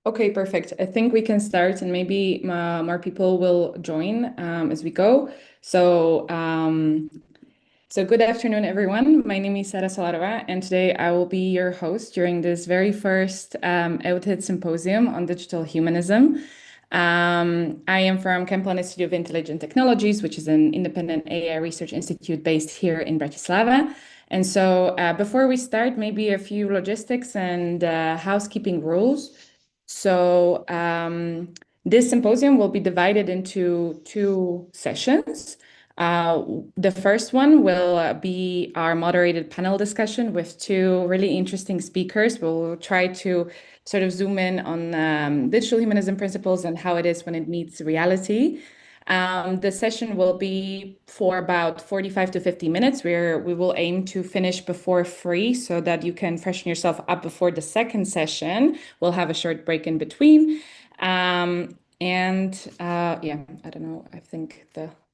Okay, perfect. I think we can start and maybe more people will join as we go. So, so good afternoon, everyone. My name is Sara Salarova, and today I will be your host during this very first EUDHIT symposium on digital humanism. I am from Kaplan Institute of Intelligent Technologies, which is an independent AI research institute based here in Bratislava. And so before we start, maybe a few logistics and housekeeping rules. So this symposium will be divided into two sessions. The first one will be our moderated panel discussion with two really interesting speakers. We'll try to sort of zoom in on digital humanism principles and how it is when it meets reality. The session will be for about 45 to 50 minutes, where we will aim to finish before 3 so that you can freshen yourself up before the second session. We'll have a short break in between. Yeah, I don't know. I think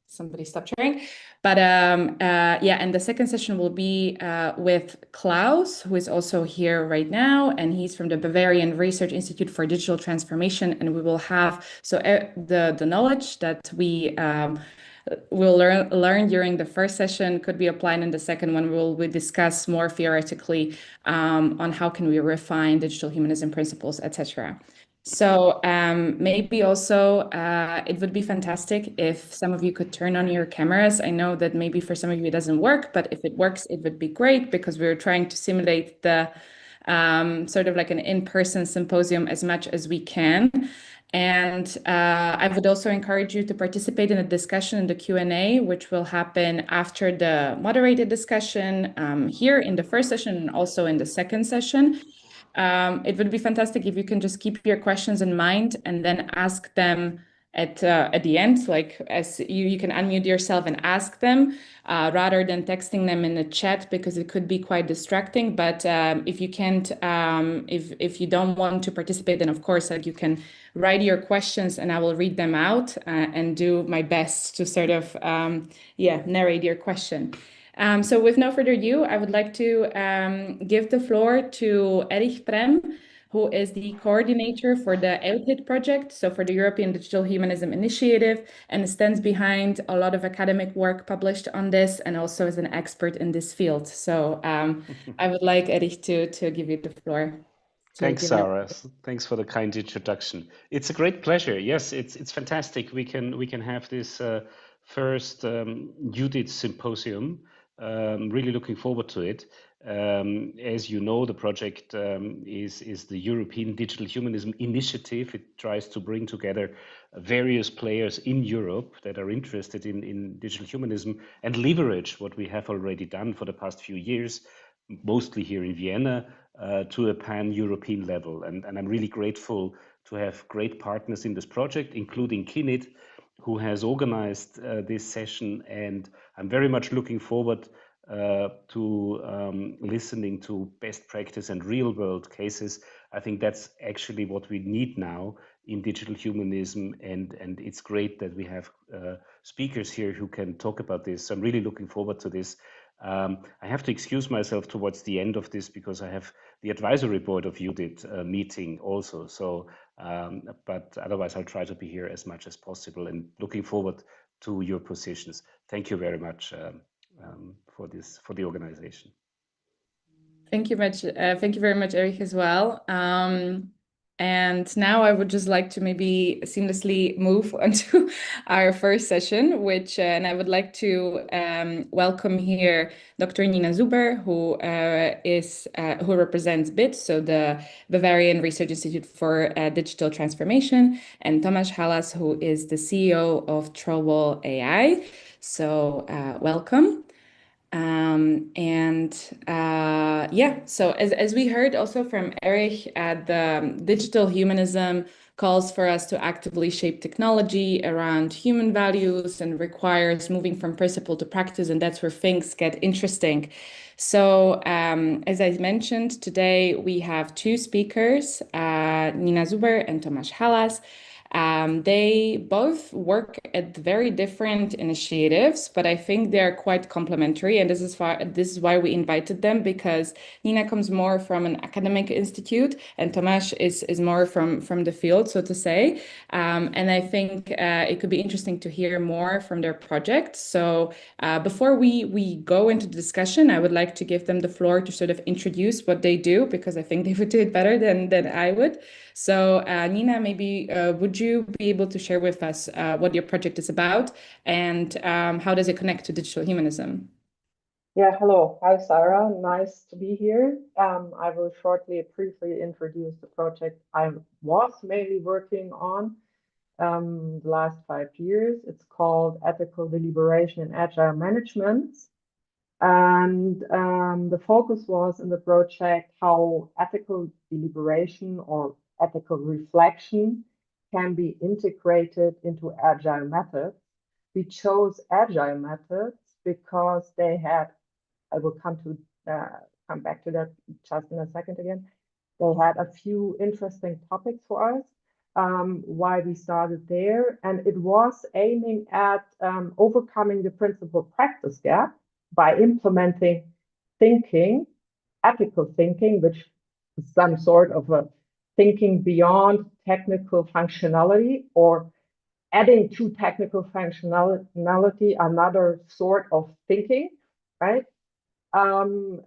somebody stopped sharing. But yeah, and the second session will be with Klaus, who is also here right now, and he's from the Bavarian Research Institute for Digital Transformation. And we will have the knowledge that we will learn during the first session could be applied in the second one. We discuss more theoretically on how can we refine digital humanism principles, etc. So maybe also it would be fantastic if some of you could turn on your cameras. I know that maybe for some of you it doesn't work, but if it works, it would be great because we're trying to simulate the sort of like an in-person symposium as much as we can. And I would also encourage you to participate in a discussion in the Q&A, which will happen after the moderated discussion here in the first session and also in the second session. It would be fantastic if you can just keep your questions in mind and then ask them at the end, like as you can unmute yourself and ask them rather than texting them in the chat because it could be quite distracting. But if you can't, if you don't want to participate, then of course like you can write your questions and I will read them out and do my best to sort of narrate your question. So with no further ado, I would like to give the floor to Erich Prem, who is the coordinator for the EUDHIT project, so for the European Digital Humanism Initiative, and stands behind a lot of academic work published on this and also is an expert in this field. So I would like Erich to give you the floor. Thanks, Sarah. Thanks for the kind introduction. It's a great pleasure. Yes, it's fantastic. We can have this first EUDHIT symposium. Really looking forward to it. As you know, the project is the European Digital Humanism Initiative. It tries to bring together various players in Europe that are interested in digital humanism and leverage what we have already done for the past few years, mostly here in Vienna, to a pan-European level. And I'm really grateful to have great partners in this project, including Kinit, who has organized this session. And I'm very much looking forward to listening to best practice and real world cases. I think that's actually what we need now in digital humanism. And it's great that we have speakers here who can talk about this. So I'm really looking forward to this. I have to excuse myself towards the end of this because I have the advisory board of EUDHIT meeting also. So, but otherwise I'll try to be here as much as possible and looking forward to your positions. Thank you very much for the organization. Thank you much. Thank you very much, Erich, as well. And now I would just like to maybe seamlessly move on to our first session, and I would like to welcome here Dr. Niina Zuber, who represents bidt, so the Bavarian Research Institute for Digital Transformation, and Tomáš Halász, who is the CEO of TrollWall AI. So welcome. So as we heard also from Erich, the digital humanism calls for us to actively shape technology around human values and requires moving from principle to practice, and that's where things get interesting. So as I mentioned, today we have two speakers, Niina Zuber and Tomáš Halász. They both work at very different initiatives, but I think they're quite complementary. And this is why we invited them, because Niina comes more from an academic institute and Tomáš is more from the field, so to say. And I think it could be interesting to hear more from their project. So before we go into the discussion, I would like to give them the floor to sort of introduce what they do, because I think they would do it better than I would. So Niina, maybe would you be able to share with us what your project is about and how does it connect to digital humanism? Yeah, hello. Hi, Sarah. Nice to be here. I will shortly, briefly introduce the project I was mainly working on the last 5 years. It's called Ethical Deliberation and Agile Management. And the focus was in the project how ethical deliberation or ethical reflection can be integrated into agile methods. We chose agile methods because they had, I will come back to that just in a second again. They had a few interesting topics for us, why we started there. And it was aiming at overcoming the principal practice gap by implementing thinking, ethical thinking, which is some sort of a thinking beyond technical functionality, or adding to technical functionality another sort of thinking, right? And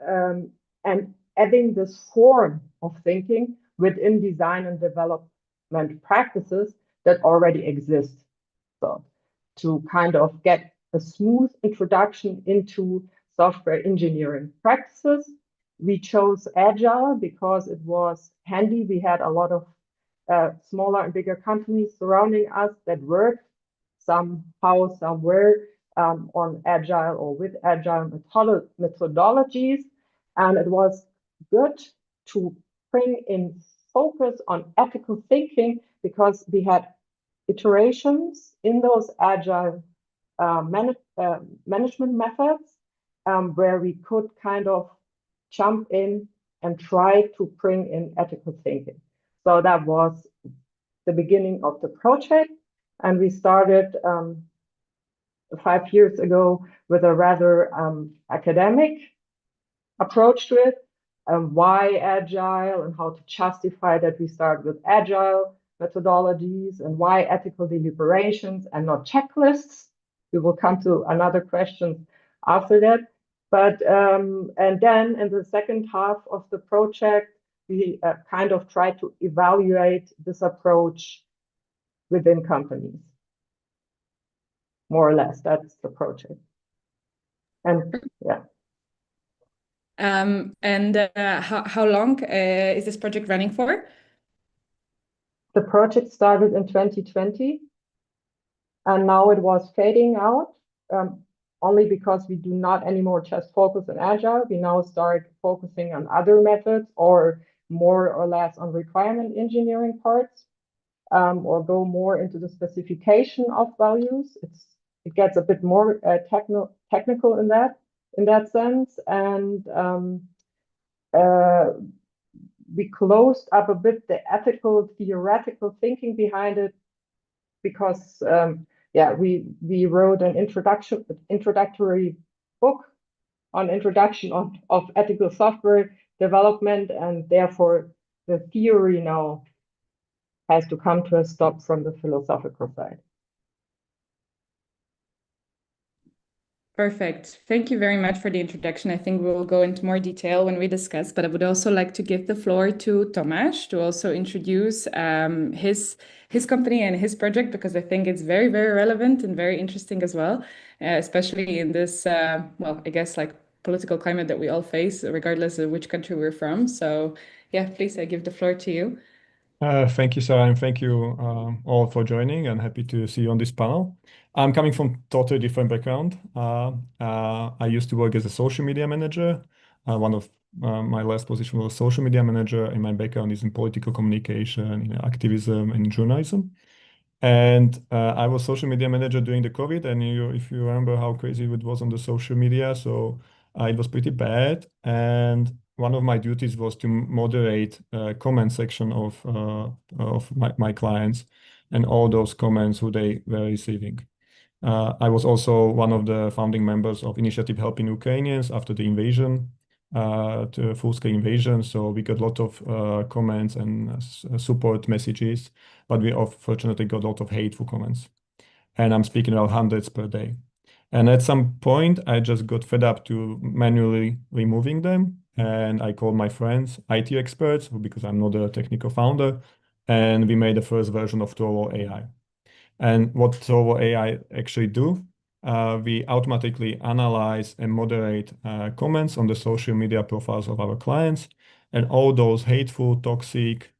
adding this form of thinking within design and development practices that already exist. So to kind of get a smooth introduction into software engineering practices, we chose Agile because it was handy. We had a lot of smaller and bigger companies surrounding us that worked somehow, somewhere on Agile or with Agile methodologies. And it was good to bring in focus on ethical thinking because we had iterations in those Agile management methods where we could kind of jump in and try to bring in ethical thinking. So that was the beginning of the project. And we started 5 years ago with a rather academic approach to it. Why Agile and how to justify that we start with Agile methodologies and why ethical deliberations and not checklists. We will come to another question after that. But and then in the second half of the project, we kind of try to evaluate this approach within companies. More or less, that's the project. And yeah. How long is this project running for? The project started in 2020, and now it was fading out, only because we do not anymore just focus on Agile. We now start focusing on other methods or more or less on requirement engineering parts, or go more into the specification of values. It gets a bit more technical in that sense, and we closed up a bit the ethical theoretical thinking behind it because we wrote an introductory book on introduction of ethical software development, and therefore the theory now has to come to a stop from the philosophical side. Perfect. Thank you very much for the introduction. I think we will go into more detail when we discuss, but I would also like to give the floor to Tomáš to also introduce his company and his project, because I think it's very, very relevant and very interesting as well, especially in this, well, I guess like political climate that we all face, regardless of which country we're from. So yeah, please, I give the floor to you. Thank you, Sarah, and thank you all for joining, and happy to see you on this panel. I'm coming from totally different background. I used to work as a social media manager. One of my last position was social media manager, and my background is in political communication, activism, and journalism. And I was social media manager during the COVID, and if you remember how crazy it was on the social media, so it was pretty bad. And one of my duties was to moderate comment section of my clients and all those comments who they were receiving. I was also one of the founding members of Initiative Helping Ukrainians after the invasion, to full-scale invasion. So we got a lot of comments and support messages, but we unfortunately got a lot of hateful comments. And I'm speaking about hundreds per day. And at some point, I just got fed up to manually removing them. And I called my friends, IT experts, because I'm not a technical founder. And we made the first version of TrollWall AI. And what TrollWall AI actually do, we automatically analyze and moderate comments on the social media profiles of our clients. And all those hateful, toxic,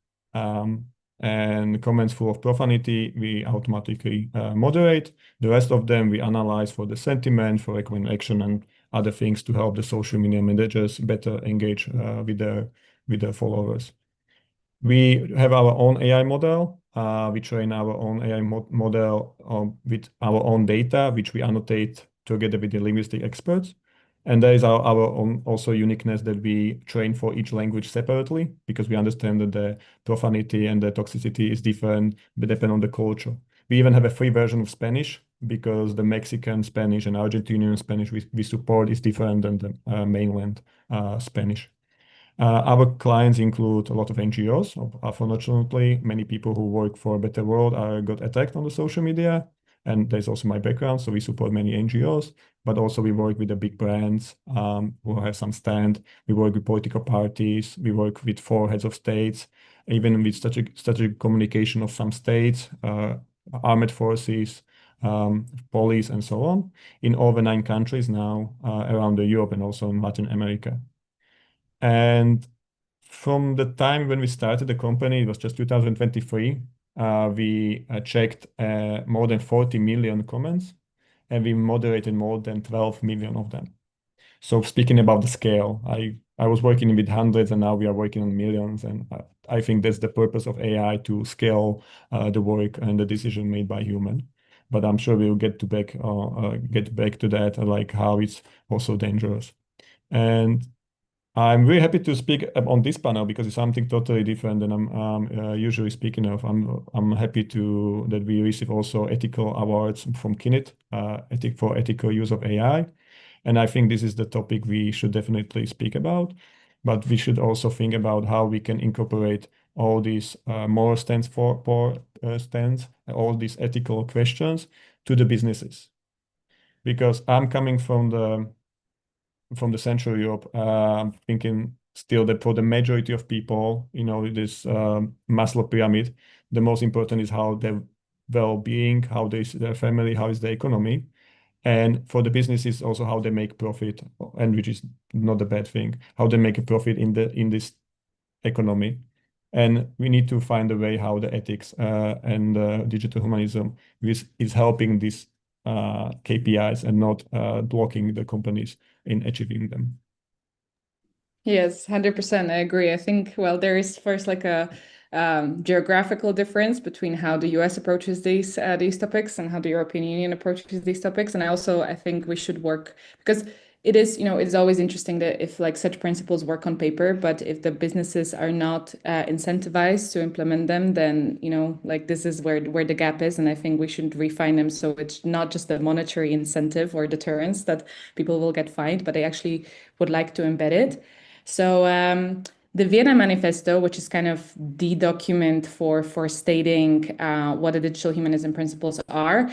and comments full of profanity, we automatically moderate. The rest of them we analyze for the sentiment, for recommend action, and other things to help the social media managers better engage with their followers. We have our own AI model. We train our own AI model with our own data, which we annotate together with the linguistic experts. And there is our own also uniqueness that we train for each language separately, because we understand that the profanity and the toxicity is different, but depend on the culture. We even have a free version of Spanish, because the Mexican Spanish and Argentinian Spanish we support is different than the mainland Spanish. Our clients include a lot of NGOs. Unfortunately, many people who work for a better world got attacked on the social media. And there's also my background. So we support many NGOs, but also we work with the big brands who have some stand. We work with political parties. We work with 4 heads of states, even with strategic communication of some states, armed forces, police, and so on, in over 9 countries now around Europe and also in Latin America. And from the time when we started the company, it was just 2023, we checked more than 40 million comments, and we moderated more than 12 million of them. So speaking about the scale, I was working with hundreds, and now we are working on millions. And I think that's the purpose of AI, to scale the work and the decision made by human. But I'm sure we'll get back to that, like how it's also dangerous. And I'm very happy to speak on this panel because it's something totally different than I'm usually speaking of. I'm happy that we receive also ethical awards from KINIT, for ethical use of AI. And I think this is the topic we should definitely speak about. But we should also think about how we can incorporate all these moral stands all these ethical questions to the businesses. Because I'm coming from the Central Europe, I'm thinking still that for the majority of people, this Maslow pyramid, the most important is how their well-being, how their family, how is the economy. And for the businesses also how they make profit, and which is not a bad thing, how they make a profit in this economy. And we need to find a way how the ethics and digital humanism is helping these KPIs and not blocking the companies in achieving them. Yes, 100%. I agree. I think, well, there is first like a geographical difference between how the US approaches these topics and how the European Union approaches these topics. And I think we should work, because it is, it's always interesting that if like such principles work on paper, but if the businesses are not incentivized to implement them, then, like this is where the gap is. And I think we should refine them. So it's not just the monetary incentive or deterrence that people will get fined, but they actually would like to embed it. So the Vienna Manifesto, which is kind of the document for stating what the digital humanism principles are,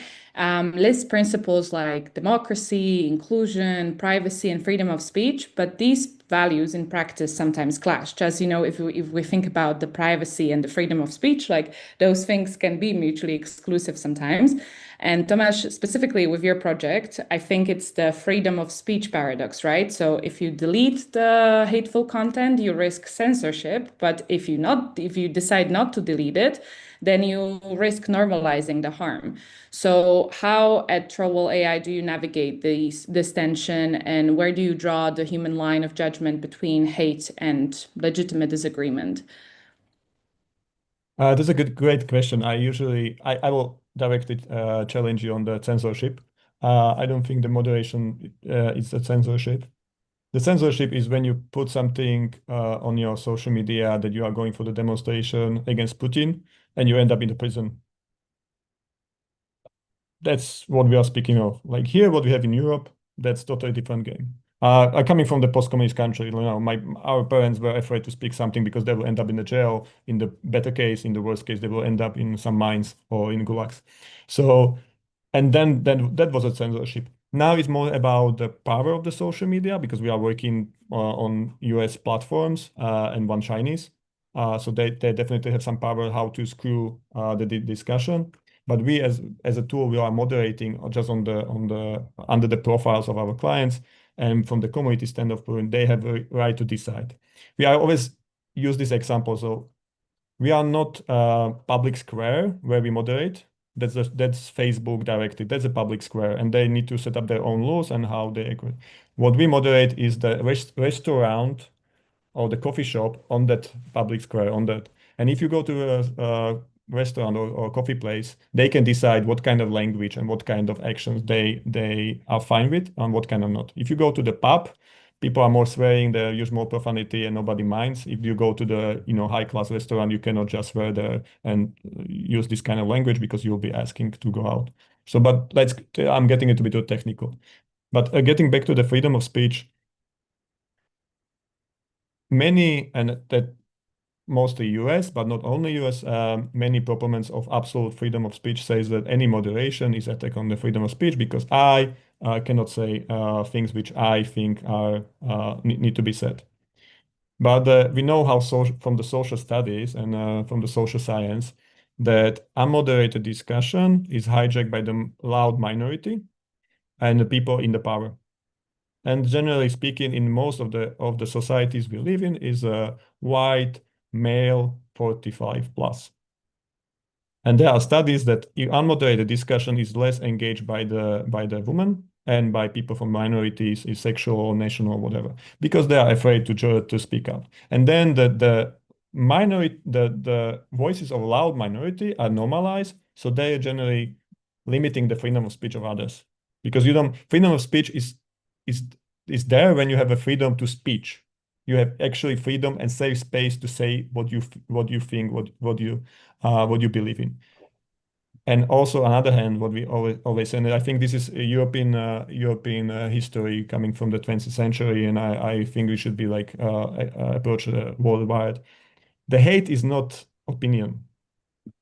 lists principles like democracy, inclusion, privacy, and freedom of speech. But these values in practice sometimes clash. Just, if we think about the privacy and the freedom of speech, like those things can be mutually exclusive sometimes. And Tomáš, specifically with your project, I think it's the freedom of speech paradox, right? So if you delete the hateful content, you risk censorship. But if you decide not to delete it, then you risk normalizing the harm. So how at TrollWall AI do you navigate this tension, and where do you draw the human line of judgment between hate and legitimate disagreement? That's a great question. I will directly challenge you on the censorship. I don't think the moderation is a censorship. The censorship is when you put something on your social media that you are going for the demonstration against Putin and you end up in the prison. That's what we are speaking of. Like here, what we have in Europe, that's totally different game. Coming from the post-communist country, our parents were afraid to speak something because they will end up in the jail. In the better case, in the worst case, they will end up in some mines or in gulags. So, and then that was a censorship. Now it's more about the power of the social media because we are working on US platforms and one Chinese. So they definitely have some power how to screw the discussion. But we as a tool, we are moderating just on the under the profiles of our clients. And from the community standpoint, they have a right to decide. We are always use this example. So we are not public square where we moderate. That's Facebook directed. That's a public square, and they need to set up their own laws and how they agree. What we moderate is the restaurant or the coffee shop on that public square on that. And if you go to a restaurant or coffee place, they can decide what kind of language and what kind of actions they are fine with and what kind of not. If you go to the pub, people are more swearing, they use more profanity and nobody minds. If you go to the high class restaurant, you cannot just swear there and use this kind of language because you'll be asking to go out. So, but I'm getting it to be too technical. But getting back to the freedom of speech, many, and that mostly US, but not only US, many proponents of absolute freedom of speech says that any moderation is attack on the freedom of speech because I cannot say things which I think are need to be said. But we know how from the social studies and from the social science that unmoderated discussion is hijacked by the loud minority and the people in the power. And generally speaking, in most of the societies we live in is a white male 45 plus. And there are studies that unmoderated discussion is less engaged by the woman and by people from minorities, is sexual or national or whatever, because they are afraid to speak up. And then the voices of loud minority are normalized, so they are generally limiting the freedom of speech of others. Because freedom of speech is there when you have a freedom to speech. You have actually freedom and safe space to say what you think, what you believe in. And also, on the other hand, what we always say, and I think this is a European history coming from the 20th century, and I think we should be like approach worldwide. The hate is not opinion.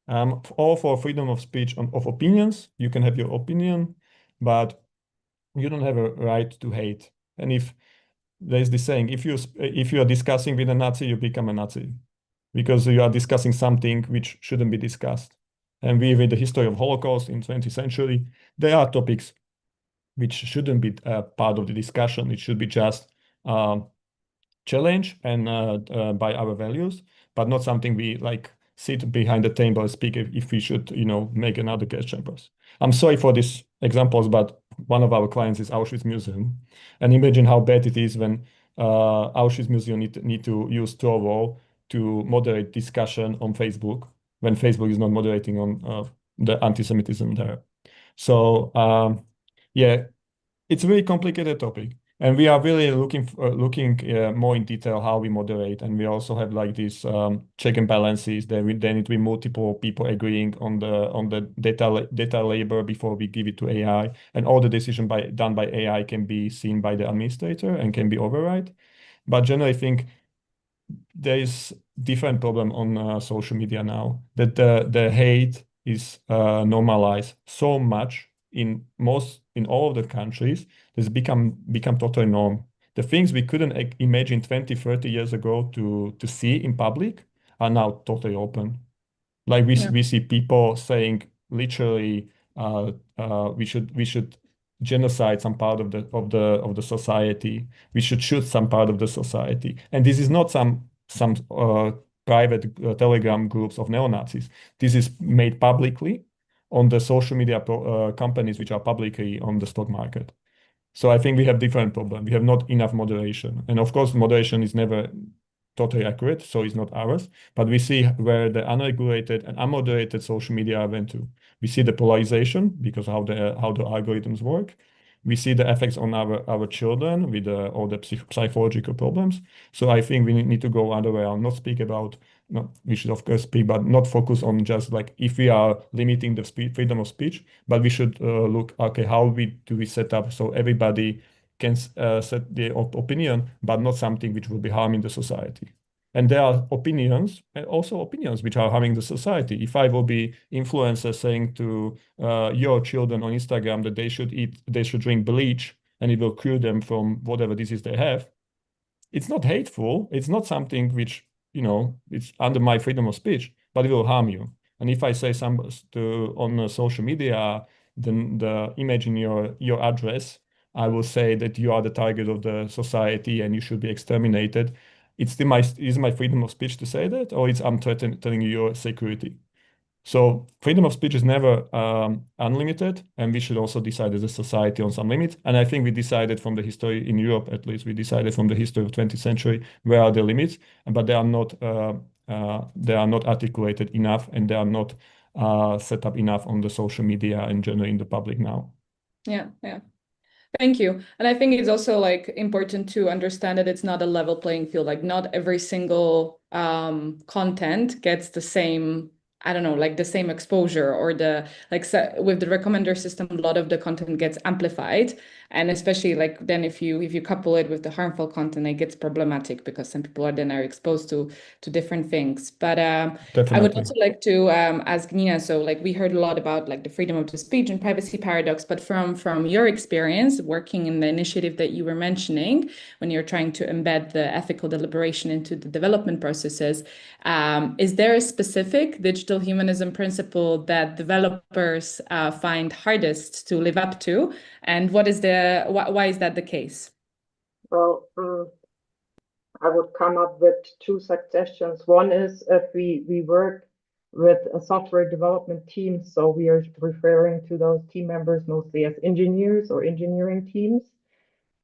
All for freedom of speech of opinions. You can have your opinion, but you don't have a right to hate. And if there's this saying, if you are discussing with a Nazi, you become a Nazi because you are discussing something which shouldn't be discussed. And we read the history of Holocaust in 20th century. There are topics which shouldn't be part of the discussion. It should be just challenged and by our values, but not something we like sit behind the table and speak if we should, make another gas chambers. I'm sorry for these examples, but one of our clients is Auschwitz Museum. And imagine how bad it is when Auschwitz Museum need to use TrollWall to moderate discussion on Facebook when Facebook is not moderating on the anti-Semitism there. So yeah, it's a very complicated topic. And we are really looking more in detail how we moderate, and we also have like these check and balances. There need to be multiple people agreeing on the data labor before we give it to AI, and all the decision done by AI can be seen by the administrator and can be override. But generally, I think there is different problem on social media now that the hate is normalized so much in all of the countries. It's become totally norm. The things we couldn't imagine 20, 30 years ago to see in public are now totally open. Like we see people saying literally we should genocide some part of the society. We should shoot some part of the society. And this is not some private Telegram groups of neo-Nazis. This is made publicly on the social media companies which are publicly on the stock market. So I think we have different problem. We have not enough moderation. And of course, moderation is never totally accurate, so it's not ours. But we see where the unregulated and unmoderated social media went to. We see the polarization because how the algorithms work. we see the effects on our children with all the psychological problems. So I think we need to go other way around, not speak about, no, we should of course speak, but not focus on just like if we are limiting the freedom of speech, but we should look, okay, how do we set up so everybody can set their opinion, but not something which will be harming the society. And there are opinions, and also opinions which are harming the society. If I will be influencer saying to your children on Instagram that they should drink bleach, and it will cure them from whatever disease they have, it's not hateful. It's not something which, it's under my freedom of speech, but it will harm you. And if I say on social media, then the image in your address, I will say that you are the target of the society and you should be exterminated. Is my freedom of speech to say that, or I'm threatening your security? So freedom of speech is never unlimited, and we should also decide as a society on some limits. And I think we decided from the history in Europe, at least, we decided from the history of 20th century where are the limits, but they are not articulated enough, and they are not set up enough on the social media and generally in the public now. Yeah. Thank you. And I think it's also like important to understand that it's not a level playing field. Like not every single content gets the same, I don't know, like the same exposure or with the recommender system, a lot of the content gets amplified. And especially like then if you couple it with the harmful content, it gets problematic because some people are exposed to different things. But I would also like to ask Niina, so like we heard a lot about like the freedom of the speech and privacy paradox, but from your experience working in the initiative that you were mentioning, when you're trying to embed the ethical deliberation into the development processes, is there a specific digital humanism principle that developers find hardest to live up to? And why is that the case? Well, I would come up with two suggestions. One is if we work with a software development team, so we are referring to those team members mostly as engineers or engineering teams.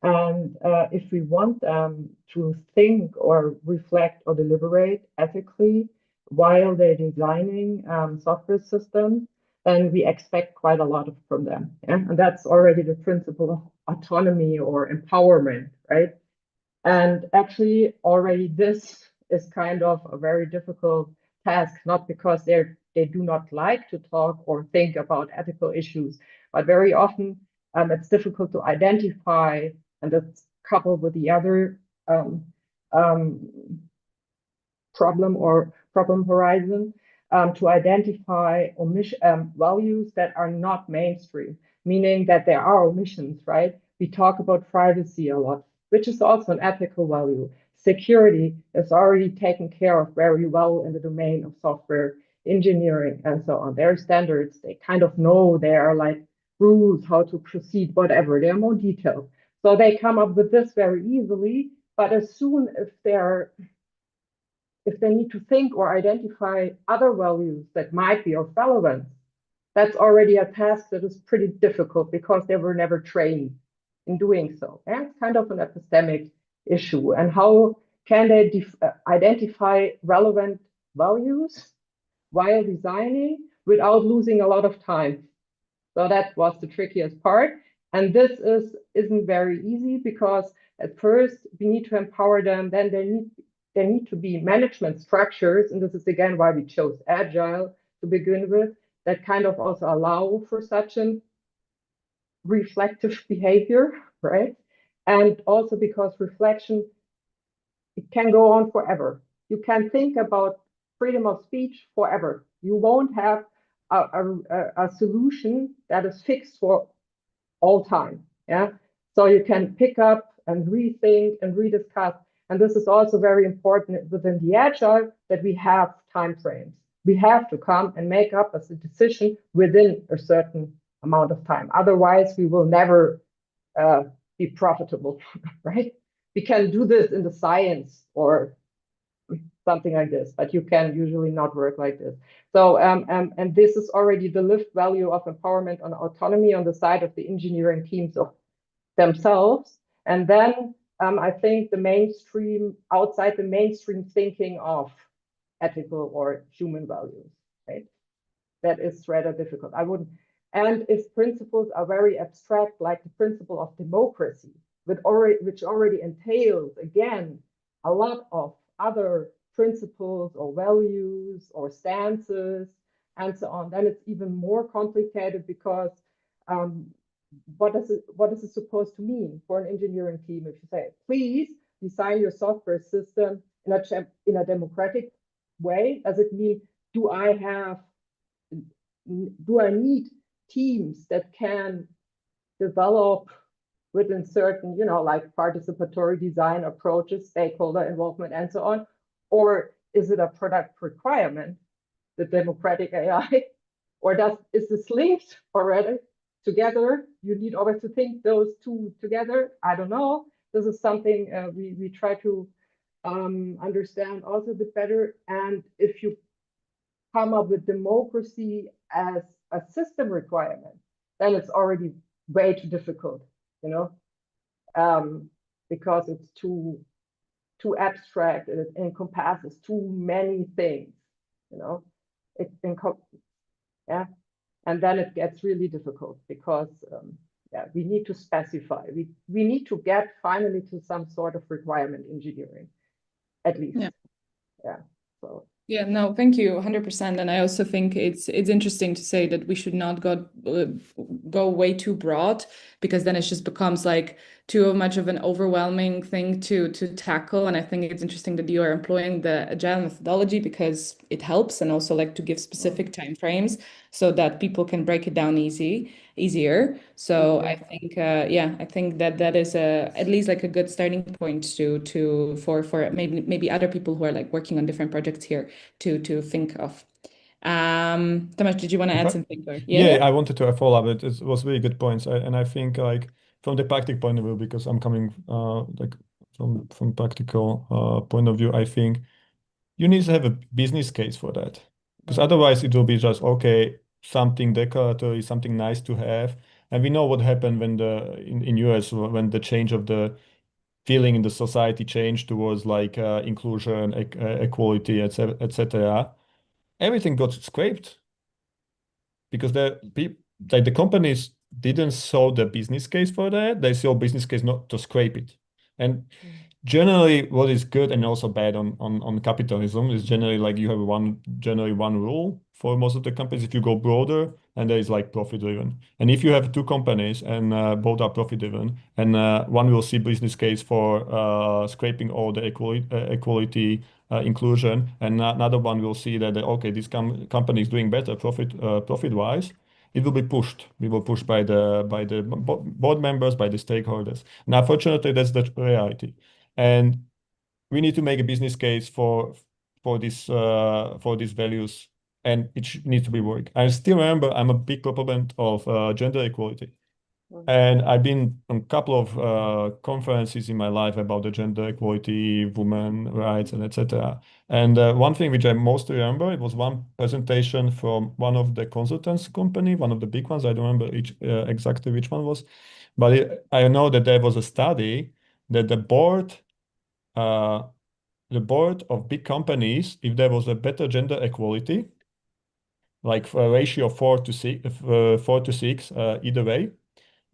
And if we want them to think or reflect or deliberate ethically while they're designing software systems, then we expect quite a lot from them. Yeah? And that's already the principle of autonomy or empowerment, right? And actually, already this is kind of a very difficult task, not because they do not like to talk or think about ethical issues, but very often it's difficult to identify, and it's coupled with the other problem horizon, to identify values that are not mainstream, meaning that there are omissions, right? We talk about privacy a lot, which is also an ethical value. Security is already taken care of very well in the domain of software engineering and so on. There are standards, they kind of know there are like rules, how to proceed, whatever, they're more detailed. So they come up with this very easily, but as soon as if they need to think or identify other values that might be of relevance, that's already a task that is pretty difficult because they were never trained in doing so. And it's kind of an epistemic issue. And how can they identify relevant values while designing without losing a lot of time? So that was the trickiest part. And this isn't very easy because at first we need to empower them, then there need to be management structures, and this is again why we chose Agile to begin with, that kind of also allow for such an reflective behavior, right? And also because reflection, it can go on forever. You can think about freedom of speech forever. You won't have a solution that is fixed for all time, yeah? So you can pick up and rethink and rediscuss. And this is also very important within the Agile that we have time frames. We have to come and make up as a decision within a certain amount of time. Otherwise, we will never be profitable, right? We can do this in the science or something like this, but you can usually not work like this. So, and this is already the lift value of empowerment and autonomy on the side of the engineering teams of themselves. And then I think the mainstream, outside the mainstream thinking of ethical or human values, right? That is rather difficult. I wouldn't, And if principles are very abstract, like the principle of democracy, which already entails, again, a lot of other principles or values or stances and so on, then it's even more complicated because what is it supposed to mean for an engineering team if you say, please design your software system in a democratic way? Does it mean, do I need teams that can develop within certain, like participatory design approaches, stakeholder involvement, and so on? Or is it a product requirement, the democratic AI? Or is this linked already together? You need always to think those two together. I don't know. This is something we try to understand also a bit better. And if you come up with democracy as a system requirement, then it's already way too difficult, because it's too abstract and it encompasses too many things, yeah. And then it gets really difficult because we need to specify. We need to get finally to some sort of requirement engineering, at least. Yeah. So. Yeah, no, thank you, 100%. And I also think it's interesting to say that we should not go way too broad, because then it just becomes like too much of an overwhelming thing to tackle. And I think it's interesting that you are employing the agile methodology because it helps, and also like to give specific timeframes so that people can break it down easier. So I think I think that is at least like a good starting point for maybe other people who are like working on different projects here to think of. Tomáš, did you want to add something? Yeah, I wanted to follow up. It was really good points, and I think like from the practical point of view, because I'm coming like from practical point of view, I think you need to have a business case for that, because otherwise it will be just okay, something declaratory, something nice to have. And we know what happened when in US when the change of the feeling in the society changed towards like inclusion, equality, etc. Everything got scraped because the companies didn't show the business case for that. They saw business case not to scrape it. And generally, what is good and also bad on capitalism is generally like you have generally one rule for most of the companies. If you go broader, and there is like profit driven. And if you have two companies and both are profit driven, and one will see business case for scraping all the equality, inclusion, and another one will see that okay, this company is doing better profit wise. It will be pushed. We will push by the board members, by the stakeholders. And unfortunately, that's the reality. And we need to make a business case for these values, and it needs to be work. I still remember I'm a big proponent of gender equality. And I've been on a couple of conferences in my life about the gender equality, women rights, and etc. And one thing which I most remember, it was one presentation from one of the consultants company, one of the big ones. I don't remember exactly which one was, but I know that there was a study that the board of big companies, if there was a better gender equality, like a ratio of 4 to 6, either way,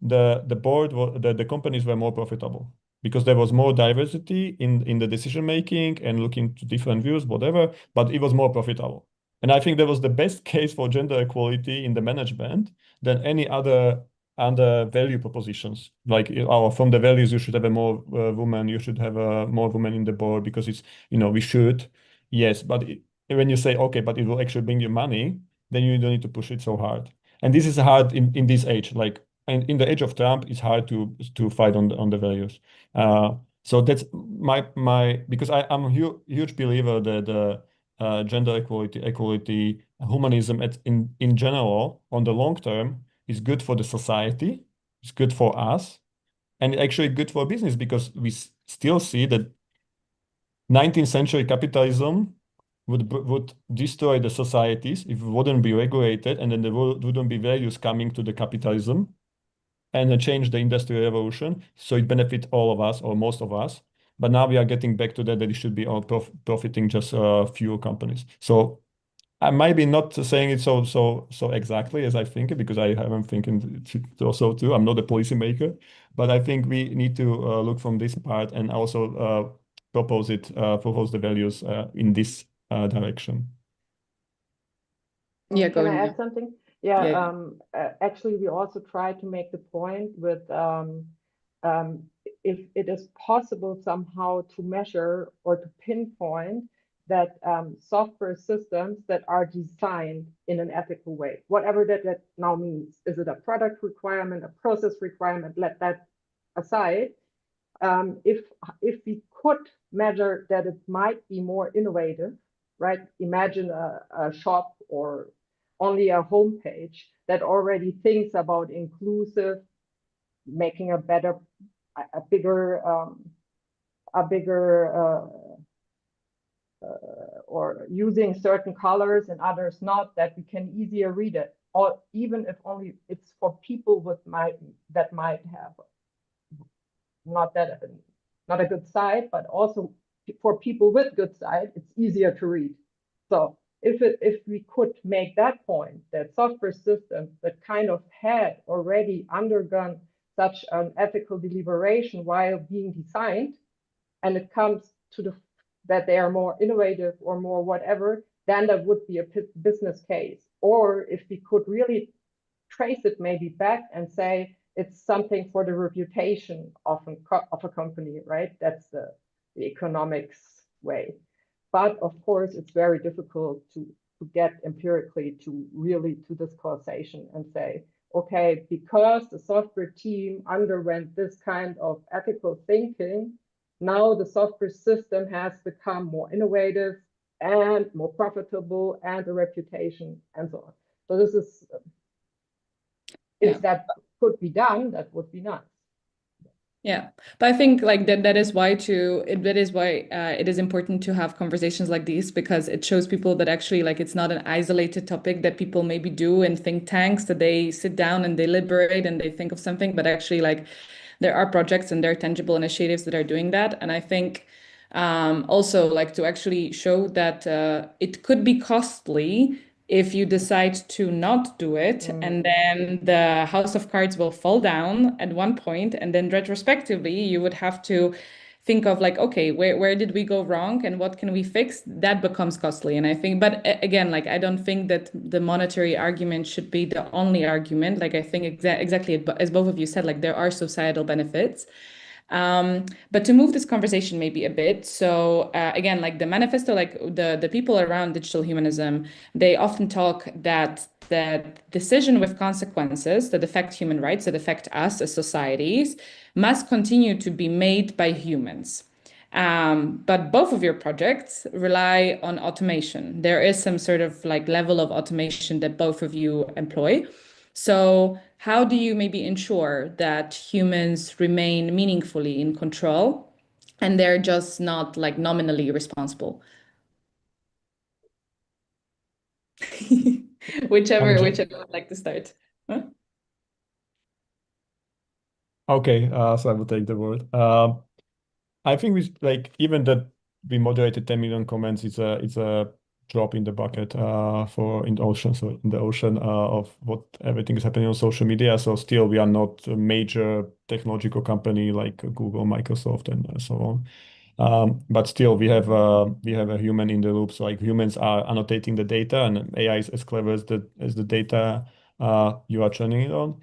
the companies were more profitable because there was more diversity in the decision making and looking to different views, whatever, but it was more profitable. And I think that was the best case for gender equality in the management than any other value propositions. Like from the values, you should have more women, you should have more women in the board because it's, we should, yes, but when you say, okay, but it will actually bring you money, then you don't need to push it so hard. And this is hard in this age, like, and in the age of Trump, it's hard to fight on the values. So that's my because I'm a huge believer that gender equality, humanism in general, on the long term, is good for the society, it's good for us, and actually good for business because we still see that 19th century capitalism would destroy the societies if it wouldn't be regulated, and then there wouldn't be values coming to the capitalism and change the industrial revolution. So it benefits all of us or most of us. But now we are getting back to that it should be all profiting just a few companies. So I might be not saying it so exactly as I think it, because I haven't thinking so too. I'm not a policymaker, but I think we need to look from this part and also propose the values in this direction. Yeah, Can I going. add something? Yeah, Yeah. actually, we also try to make the point with if it is possible somehow to measure or to pinpoint that software systems that are designed in an ethical way, whatever that now means. Is it a product requirement, a process requirement? Let that aside. If we could measure that it might be more innovative, right? Imagine a shop or only a homepage that already thinks about inclusive, making a bigger or using certain colors and others not, that we can easier read it, or even if only it's for people that might have not a good sight, but also for people with good sight, it's easier to read. So if we could make that point, that software systems that kind of had already undergone such an ethical deliberation while being designed, and it comes to that they are more innovative or more whatever, then that would be a business case. Or if we could really trace it maybe back and say it's something for the reputation of a company, right? That's the economics way. But of course, it's very difficult to get empirically to this causation and say, okay, because the software team underwent this kind of ethical thinking, now the software system has become more innovative and more profitable and a reputation and so on. So this is, if that could be done, that would be nice. Yeah, but I think like that is why it is important to have conversations like these, because it shows people that actually like it's not an isolated topic that people maybe do in think tanks, that they sit down and they deliberate and they think of something, but actually like there are projects and there are tangible initiatives that are doing that. And I think also like to actually show that it could be costly if you decide to not do it, and then the house of cards will fall down at one point, and then retrospectively you would have to think of like, okay, where did we go wrong and what can we fix? That becomes costly. And I think, but again, like I don't think that the monetary argument should be the only argument. Like I think exactly as both of you said, like there are societal benefits. But to move this conversation maybe a bit, so again, like the manifesto, like the people around digital humanism, they often talk that the decision with consequences that affect human rights, that affect us as societies, must continue to be made by humans. But both of your projects rely on automation. There is some sort of like level of automation that both of you employ. So how do you maybe ensure that humans remain meaningfully in control and they're just not like nominally responsible? Whichever would like to start. Huh? Okay, so I will take the word. I think we like, even that we moderated 10 million comments, it's a drop in the bucket in the ocean of what everything is happening on social media. So still we are not a major technological company like Google, Microsoft, and so on. But still we have a human in the loop. So like humans are annotating the data, and AI is as clever as the data you are training it on.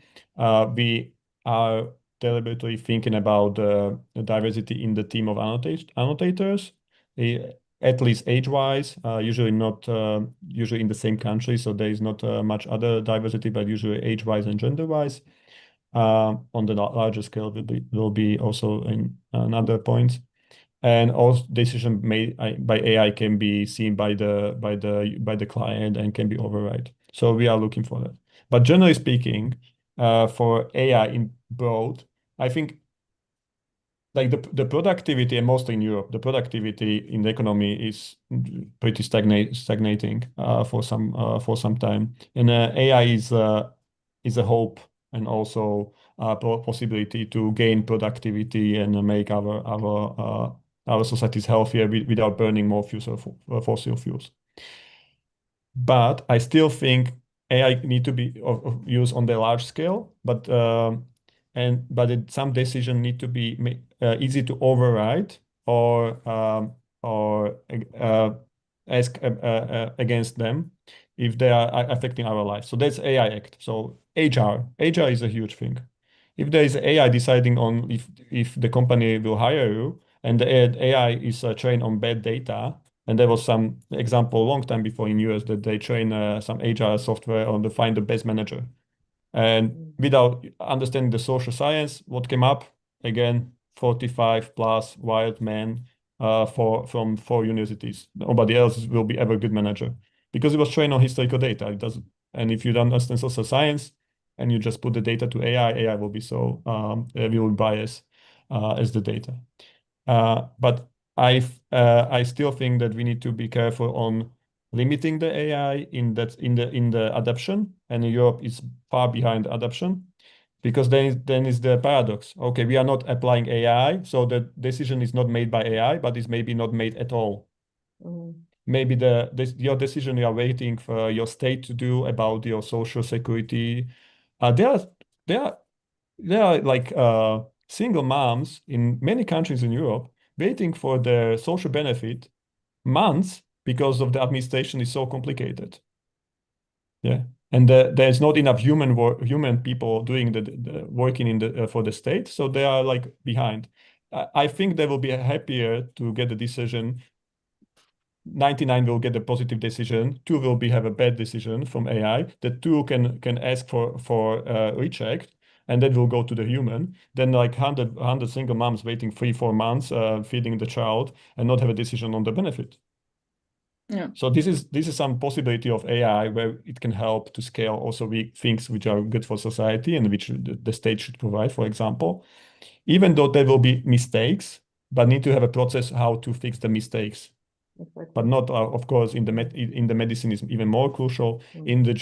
We are deliberately thinking about the diversity in the team of annotators, at least age-wise, usually not usually in the same country, so there is not much other diversity, but usually age-wise and gender-wise. On the larger scale will be also in another point. And all decision made by AI can be seen by the client and can be override. So we are looking for that. But generally speaking, for AI in broad, I think like the productivity, and mostly in Europe, the productivity in the economy is pretty stagnating for some time. And AI is a hope and also a possibility to gain productivity and make our societies healthier without burning more fossil fuels. But I still think AI need to be used on the large scale, but some decision need to be easy to override or ask against them if they are affecting our lives. So that's AI Act. So HR is a huge thing. If there is AI deciding on if the company will hire you, and the AI is trained on bad data, and there was some example a long time before in US that they train some HR software on to find the best manager. And without understanding the social science, what came up again, 45 plus wild men from 4 universities. Nobody else will be ever good manager because it was trained on historical data. It doesn't. And if you don't understand social science and you just put the data to AI will be will bias as the data. But I still think that we need to be careful on limiting the AI in the adoption, and Europe is far behind adoption, because then is the paradox. Okay, we are not applying AI, so the decision is not made by AI, but is maybe not made at all. Maybe your decision you are waiting for your state to do about your social security. There are like single moms in many countries in Europe waiting for their social benefit months because of the administration is so complicated. Yeah, and there's not enough human people doing the working in for the state, so they are like behind. I think they will be happier to get the decision. 99 will get a positive decision. 2 will have a bad decision from AI. The 2 can ask for recheck, and then will go to the human. Then like 100 single moms waiting 3-4 months feeding the child and not have a decision on the benefit. Yeah. So this is some possibility of AI where it can help to scale also things which are good for society and which the state should provide, for example, even though there will be mistakes, but need to have a process how to fix the mistakes. Exactly. But not, of course, in the medicine is even more crucial. In the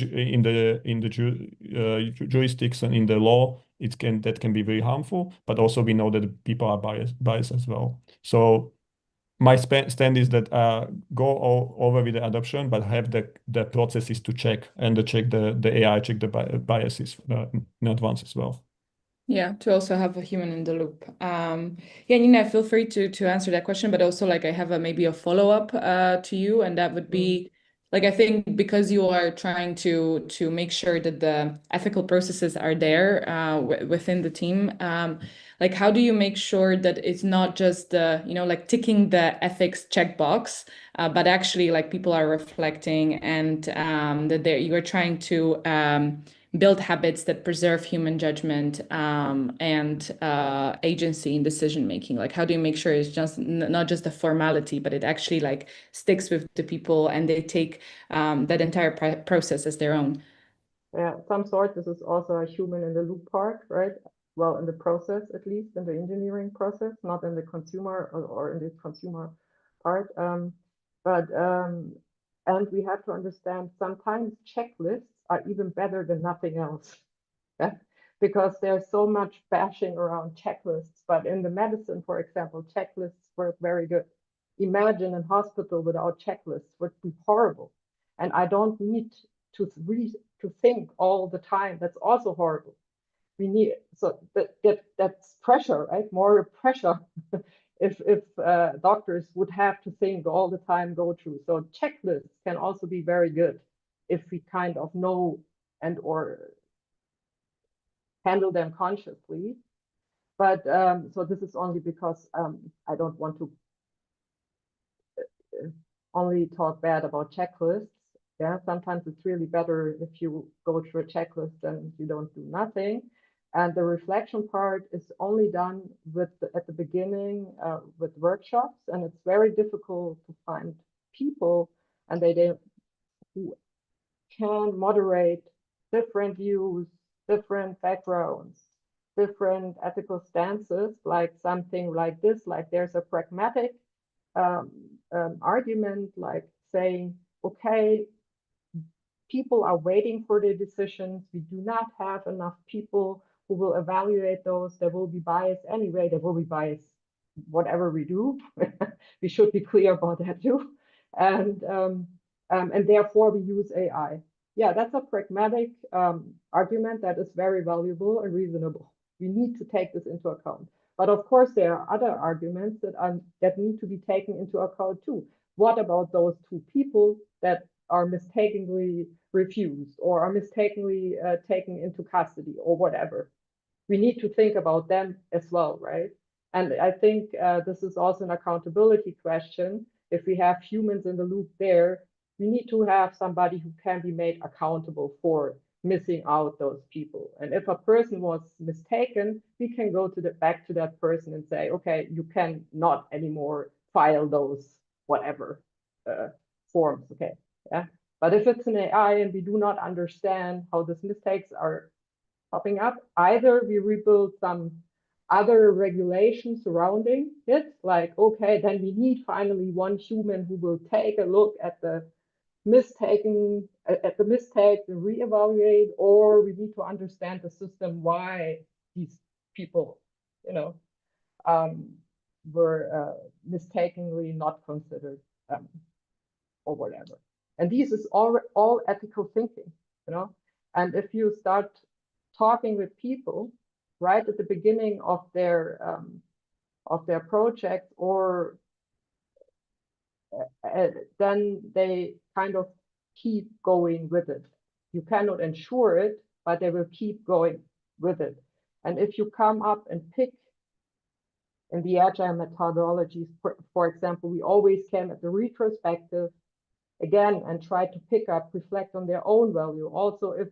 juristics and in the law, that can be very harmful. But also we know that people are biased as well. So my stand is that go over with the adoption, but have the processes to check the AI, check the biases in advance as well. Yeah, to also have a human in the loop. Yeah, Niina, feel free to answer that question, but also like I have maybe a follow-up to you, and that would be like I think because you are trying to make sure that the ethical processes are there within the team, like how do you make sure that it's not just like ticking the ethics checkbox, but actually like people are reflecting and that you are trying to build habits that preserve human judgment and agency in decision making. Like how do you make sure it's just not just a formality, but it actually like sticks with the people and they take that entire process as their own? Yeah, some sort. This is also a human in the loop part, right? Well, in the process, at least in the engineering process, not in the consumer or in the consumer part. And we have to understand sometimes checklists are even better than nothing else. Yeah? Because there's so much bashing around checklists. But in the medicine, for example, checklists work very good. Imagine a hospital without checklists would be horrible. And I don't need to think all the time. That's also horrible. We need that's pressure, right? More pressure if doctors would have to think all the time, go through. So checklists can also be very good if we kind of know and or handle them consciously. But so this is only because I don't want to only talk bad about checklists. Yeah, sometimes it's really better if you go through a checklist than you don't do nothing. And the reflection part is only done at the beginning with workshops, and it's very difficult to find people and who can moderate different views, different backgrounds, different ethical stances, like something like this, like there's a pragmatic argument, like saying, okay, people are waiting for their decisions. We do not have enough people who will evaluate those. There will be bias anyway. There will be bias whatever we do. We should be clear about that too. And and therefore we use AI. Yeah, that's a pragmatic argument that is very valuable and reasonable. We need to take this into account. But of course, there are other arguments that need to be taken into account too. What about those two people that are mistakenly refused or are mistakenly taken into custody or whatever? We need to think about them as well, right? And I think this is also an accountability question. If we have humans in the loop there, we need to have somebody who can be made accountable for missing out those people. And if a person was mistaken, we can go back to that person and say, okay, you can not anymore file those whatever forms. Okay, yeah. But if it's an AI and we do not understand how these mistakes are popping up, either we rebuild some other regulation surrounding it, like, okay, then we need finally one human who will take a look at the mistakes and reevaluate, or we need to understand the system why these people, were mistakenly not considered, or whatever. And this is all ethical thinking, And if you start talking with people right at the beginning of their project, or then they kind of keep going with it. You cannot ensure it, but they will keep going with it. And if you come up and pick in the agile methodologies, for example, we always came at the retrospective again and try to reflect on their own value. Also, if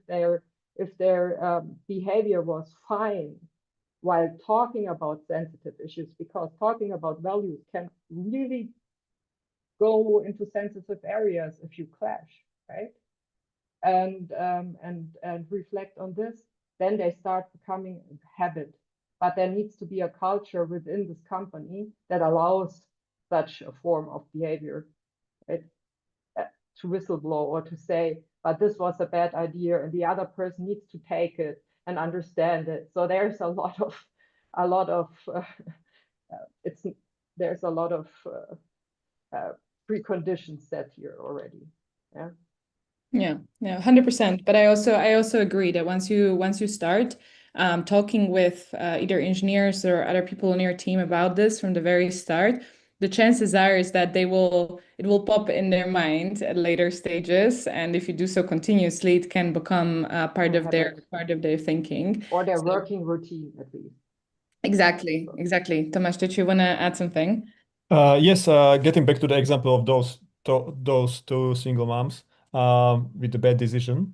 their behavior was fine while talking about sensitive issues, because talking about values can really go into sensitive areas if you clash, right? And reflect on this, then they start becoming a habit. But there needs to be a culture within this company that allows such a form of behavior, right? To whistleblow or to say, but this was a bad idea, and the other person needs to take it and understand it. So there's a lot of preconditions set here already. Yeah, 100%. But I also agree that once you start talking with either engineers or other people on your team about this from the very start, the chances are is that it will pop in their mind at later stages, and if you do so continuously, it can become part of their thinking or their working routine at least. Exactly. Tomáš, did you want to add something? Yes, getting back to the example of those two single moms with the bad decision,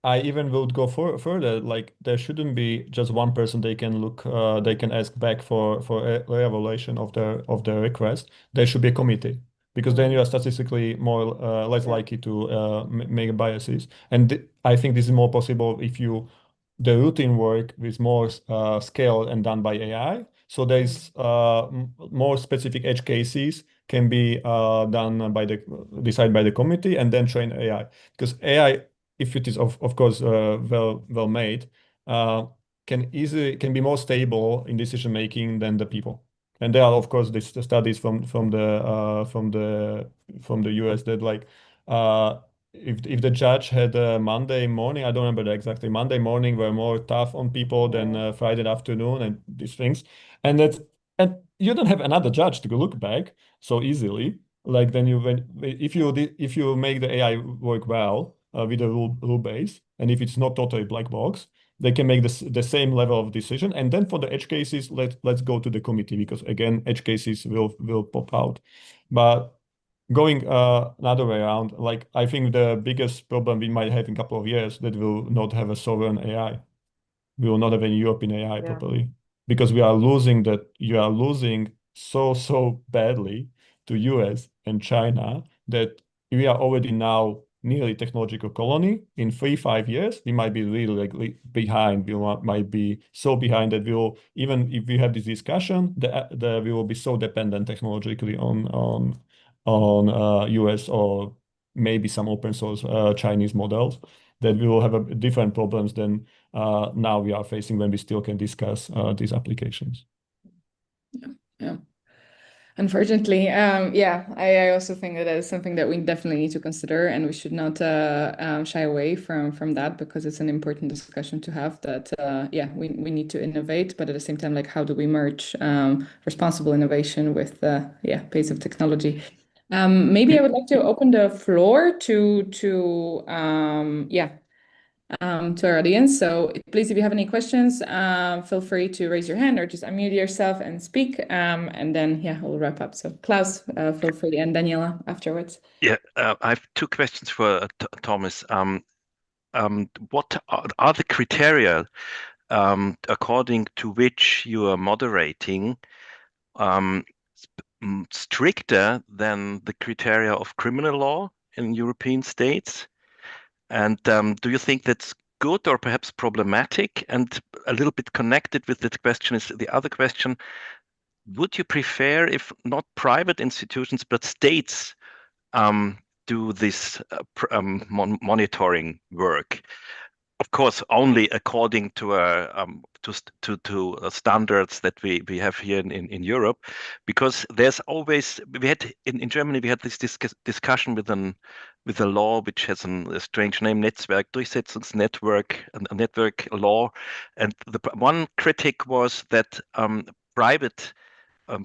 I even would go further. Like, there shouldn't be just one person they can ask back for a evaluation of their request. There should be a committee, because then you are statistically less likely to make biases. And I think this is more possible if the routine work is more scaled and done by AI. So there's more specific edge cases can be done decided by the committee, and then train AI, because AI, if it is of course well made, can be more stable in decision making than the people. And there are of course these studies from the US that, like, if the judge had a Monday morning, I don't remember exactly, Monday morning were more tough on people than Friday afternoon and these things, and you don't have another judge to look back so easily. Like, then if you make the AI work well with a rule base, and if it's not totally black box, they can make the same level of decision. And then for the edge cases, let's go to the committee, because again, edge cases will pop out. But going another way around, like, I think the biggest problem we might have in a couple of years, that we'll not have a sovereign AI. We will not have any European AI properly, because you are losing so badly to US and China, that we are already now nearly technological colony. In 3-5 years, we might be really behind. We might be so behind that even if we have this discussion, we will be so dependent technologically on US or maybe some open source Chinese models, that we will have different problems than now we are facing when we still can discuss these applications. Yeah. Unfortunately, yeah, I also think that is something that we definitely need to consider, and we should not shy away from that, because it's an important discussion to have. That yeah, we need to innovate, but at the same time, like, how do we merge responsible innovation with yeah, pace of technology? Maybe I would like to open the floor to yeah, to our audience. So please, if you have any questions, feel free to raise your hand or just unmute yourself and speak. And then, yeah, we'll wrap up. So Klaus, feel free, and Daniela afterwards. Yeah, I have two questions for Thomas. What are the criteria according to which you are moderating stricter than the criteria of criminal law in European states? And do you think that's good or perhaps problematic? And a little bit connected with that question is the other question. Would you prefer if not private institutions, but states do this monitoring work? Of course, only according to standards that we have here in Europe, because there's always we had in Germany we had this discussion with a law which has a strange name, Netzwerkdurchsetzungsnetwork, a network law, and the one critic was that private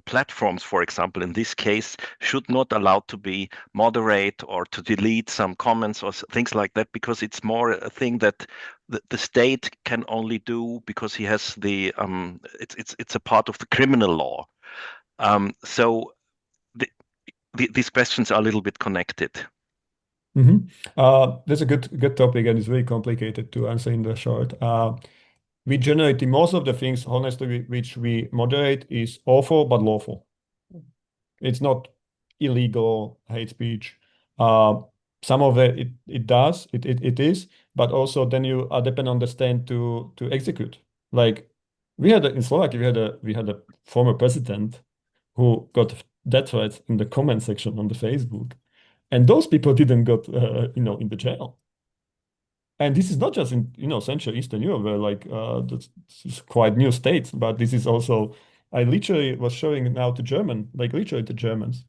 platforms, for example, in this case, should not allow to be moderate or to delete some comments or things like that, because it's more a thing that the state can only do because he has the it's a part of the criminal law. So these questions are a little bit connected. That's a good topic, and it's very complicated to answer in the short. We generate most of the things, honestly, which we moderate is awful but lawful. It's not illegal hate speech. Some of it is, but also then you are dependent on the state to execute. Like we had in Slovakia, we had a former president who got death threats in the comment section on the Facebook, and those people didn't got in the jail. And this is not just in Central Eastern Europe, where like this is quite new states, but this is also. I literally was showing now to the Germans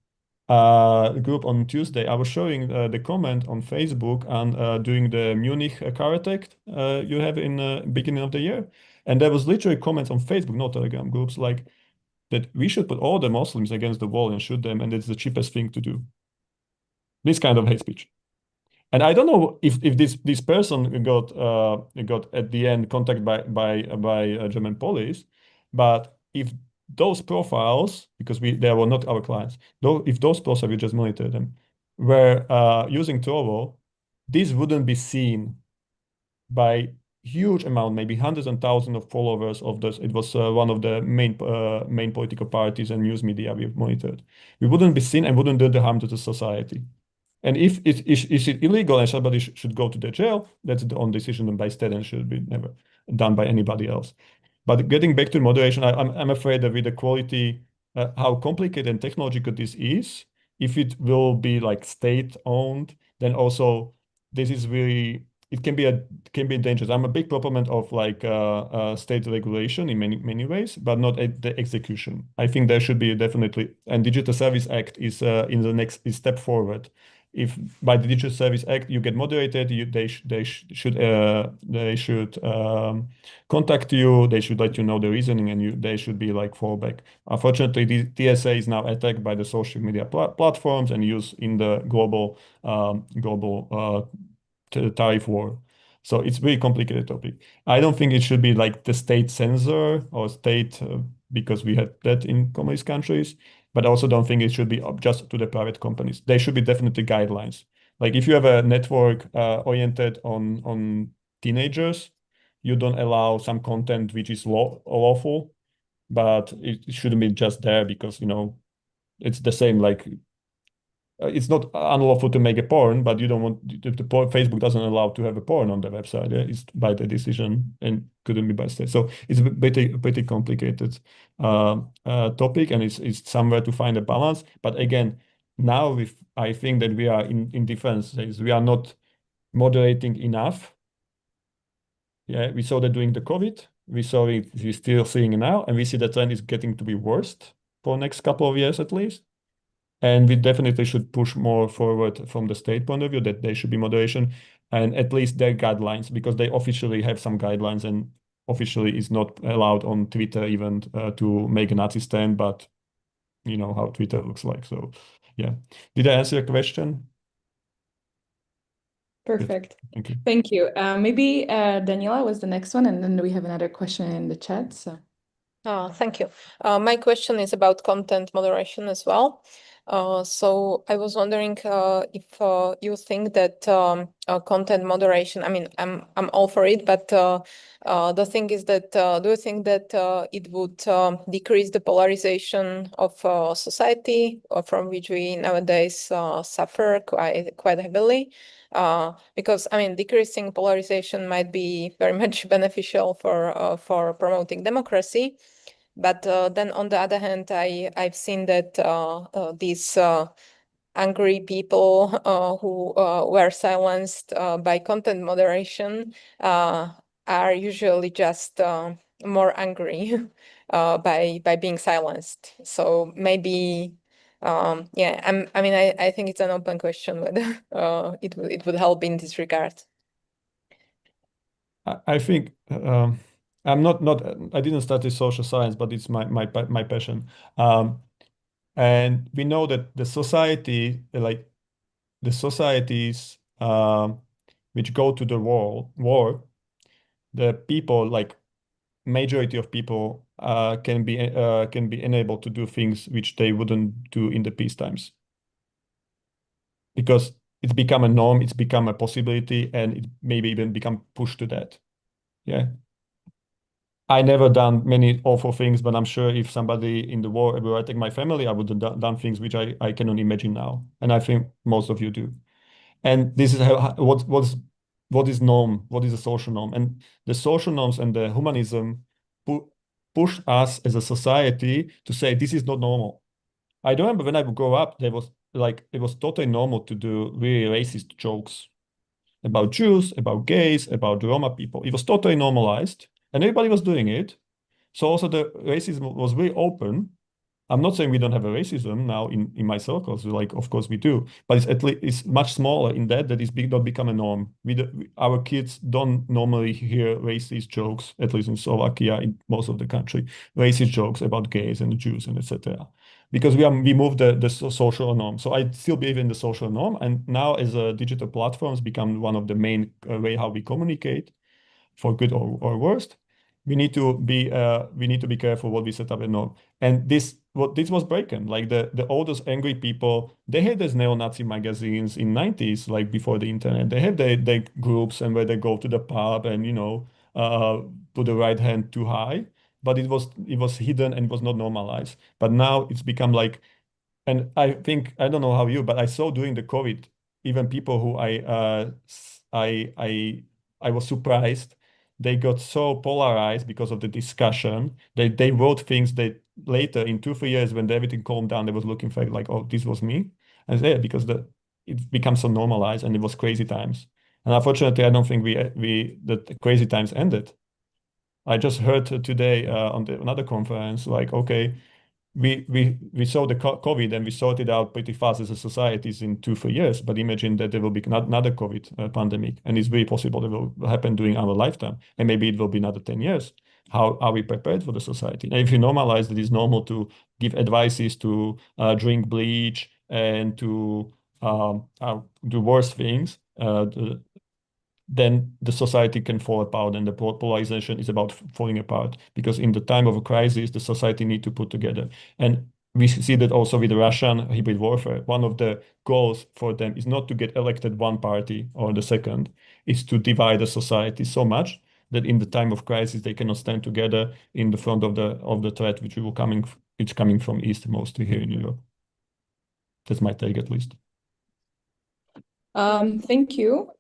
group on Tuesday. I was showing the comment on Facebook and during the Munich car attack you have in beginning of the year, and there was literally comments on Facebook, not Telegram groups, like that we should put all the Muslims against the wall and shoot them, and it's the cheapest thing to do. This kind of hate speech. And I don't know if this person got at the end contacted by German police, but if those profiles, because they were not our clients, though if those profiles, we just monitored them, were using TrollWall, this wouldn't be seen by huge amount, maybe hundreds and thousands of followers of this. It was one of the main political parties and news media we've monitored. We wouldn't be seen and wouldn't do the harm to the society. And if is it illegal and somebody should go to the jail, that's the own decision by state and should be never done by anybody else. But getting back to moderation, I'm afraid that with the quality, how complicated and technological this is, if it will be like state-owned, then also this is really it can be dangerous. I'm a big proponent of like state regulation in many ways, but not at the execution. I think there should be definitely, and Digital Service Act is in the next step forward. If by the Digital Service Act you get moderated, they should contact you. They should let you know the reasoning, and they should be like fallback. Unfortunately, the TSA is now attacked by the social media platforms and used in the global tariff war. So it's very complicated topic. I don't think it should be like the state censor or state because we had that in communist countries. But I also don't think it should be up just to the private companies. There should be definitely guidelines. Like if you have a network oriented on teenagers, you don't allow some content which is lawful, but it shouldn't be just there because it's the same. Like it's not unlawful to make a porn, but you don't want Facebook doesn't allow to have a porn on the website. It's by the decision and couldn't be by state. So it's a pretty complicated topic, and it's somewhere to find a balance. But again, now I think that we are in different stages. We are not moderating enough. Yeah, we saw that during the COVID. We're still seeing it now, and we see the trend is getting to be worse for next couple of years at least. And we definitely should push more forward from the state point of view that there should be moderation and at least their guidelines, because they officially have some guidelines and officially is not allowed on Twitter even to make a Nazi stand, but you know how Twitter looks like. So yeah. Did I answer your question? Perfect. Thank you. Thank you. Maybe Daniela was the next one, and then we have another question in the chat. So. Thank you. My question is about content moderation as well. So I was wondering if you think that content moderation, I mean, I'm all for it, but the thing is that do you think that it would decrease the polarization of society, from which we nowadays suffer quite heavily? Because I mean, decreasing polarization might be very much beneficial for promoting democracy. But then on the other hand, I've seen that these angry people who were silenced by content moderation are usually just more angry by being silenced. So maybe, yeah, I think it's an open question whether it would help in this regard. I think I didn't study social science, but it's my passion. And we know that the society, like the societies which go to the war, the people, like majority of people can be enabled to do things which they wouldn't do in the peace times, because it's become a norm, it's become a possibility, and it maybe even become pushed to that. Yeah. I never done many awful things, but I'm sure if somebody in the war were attacking my family, I would have done things which I cannot imagine now. And I think most of you do. And this is what is norm, what is a social norm. And the social norms and the humanism push us as a society to say this is not normal. I remember when I would grow up, it was totally normal to do really racist jokes about Jews, about gays, about Roma people. It was totally normalized. And everybody was doing it. So also the racism was very open. I'm not saying we don't have a racism now in my circles. Like, of course we do, but it's at least it's much smaller in that it's not become a norm. Our kids don't normally hear racist jokes, at least in Slovakia, in most of the country, racist jokes about gays and Jews and etc. Because we moved the social norm. So I still believe in the social norm, and now as digital platforms become one of the main way how we communicate, for good or worst, we need to be careful what we set up and not. And this was broken. Like the oldest angry people, they had these neo-Nazi magazines in 90s, like before the internet. They had their groups and where they go to the pub and put the right hand too high, but it was hidden and it was not normalized. But now it's become like, and I think I don't know how you, but I saw during the COVID, even people who I was surprised. They got so polarized because of the discussion. They wrote things that later in 2-3 years when everything calmed down, they was looking for like, oh, this was me. And yeah, because it becomes so normalized and it was crazy times. And unfortunately, I don't think the crazy times ended. I just heard today on another conference, like, okay, we saw the COVID and we sorted out pretty fast as a societies in 2-3 years. But imagine that there will be another COVID pandemic, and it's very possible it will happen during our lifetime, and maybe it will be another 10 years. How are we prepared for the society? And if you normalize that it's normal to give advices to drink bleach and to do worse things, then the society can fall apart, and the polarization is about falling apart, because in the time of a crisis, the society need to put together. And we see that also with the Russian hybrid warfare. One of the goals for them is not to get elected one party or the second, it's to divide the society so much that in the time of crisis, they cannot stand together in the front of the threat, it's coming from East, mostly here in Europe. That's my take, at least. Thank you.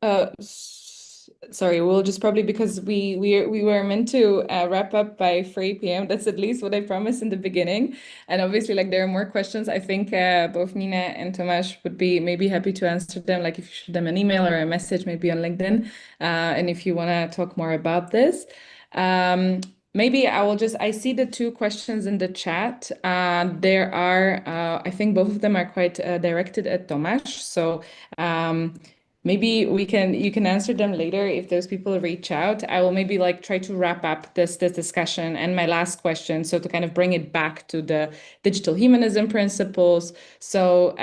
Sorry, we'll just probably, because we were meant to wrap up by 3 p.m. That's at least what I promised in the beginning. And obviously, like, there are more questions. I think both Niina and Tomáš would be maybe happy to answer them, like if you shoot them an email or a message, maybe on LinkedIn, and if you want to talk more about this. maybe I will I see the two questions in the chat. There are, I think both of them are quite directed at Tomáš. So maybe you can answer them later if those people reach out. I will maybe like try to wrap up this discussion. And my last question, so to kind of bring it back to the digital humanism principles. So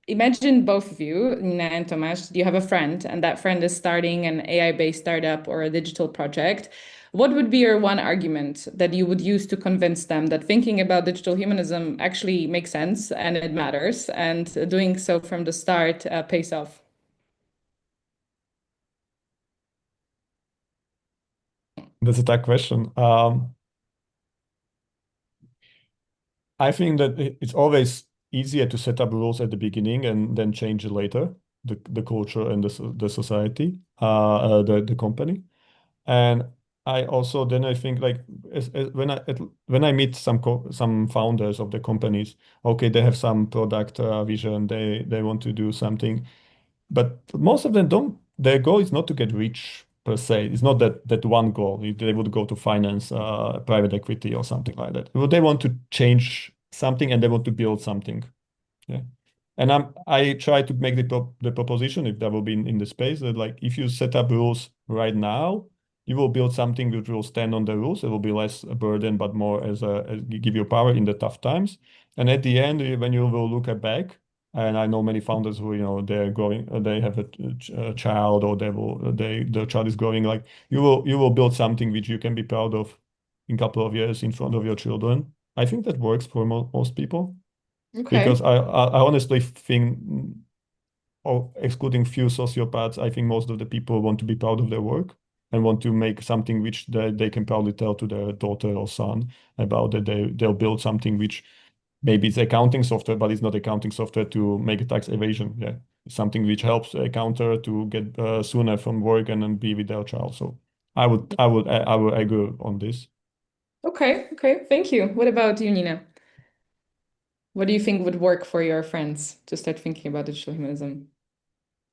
imagine both of you, Niina and Tomáš, you have a friend, and that friend is starting an AI-based startup or a digital project. What would be your one argument that you would use to convince them that thinking about digital humanism actually makes sense and it matters, and doing so from the start pays off? That's a tough question. I think that it's always easier to set up rules at the beginning and then change it later, the culture and the society, the company. And I also then I think like when I meet some founders of the companies, okay, they have some product vision, they want to do something, but most of them don't. Their goal is not to get rich per se. It's not that one goal. They would go to finance, private equity or something like that. But they want to change something and they want to build something. Yeah. And I try to make the proposition, if that will be in the space, that like if you set up rules right now, you will build something which will stand on the rules. It will be less a burden, but more as give you power in the tough times. And at the end, when you will look back, and I know many founders who, they're growing, they have a child, or the child is growing. Like you will build something which you can be proud of in a couple of years in front of your children. I think that works for most people. Okay. Because I honestly think, excluding few sociopaths, I think most of the people want to be proud of their work and want to make something which they can proudly tell to their daughter or son about, that they'll build something which maybe it's accounting software, but it's not accounting software to make a tax evasion. Yeah, it's something which helps a accountant to get sooner from work and then be with their child. So I would agree on this. Okay. Thank you. What about you, Niina? What do you think would work for your friends to start thinking about digital humanism?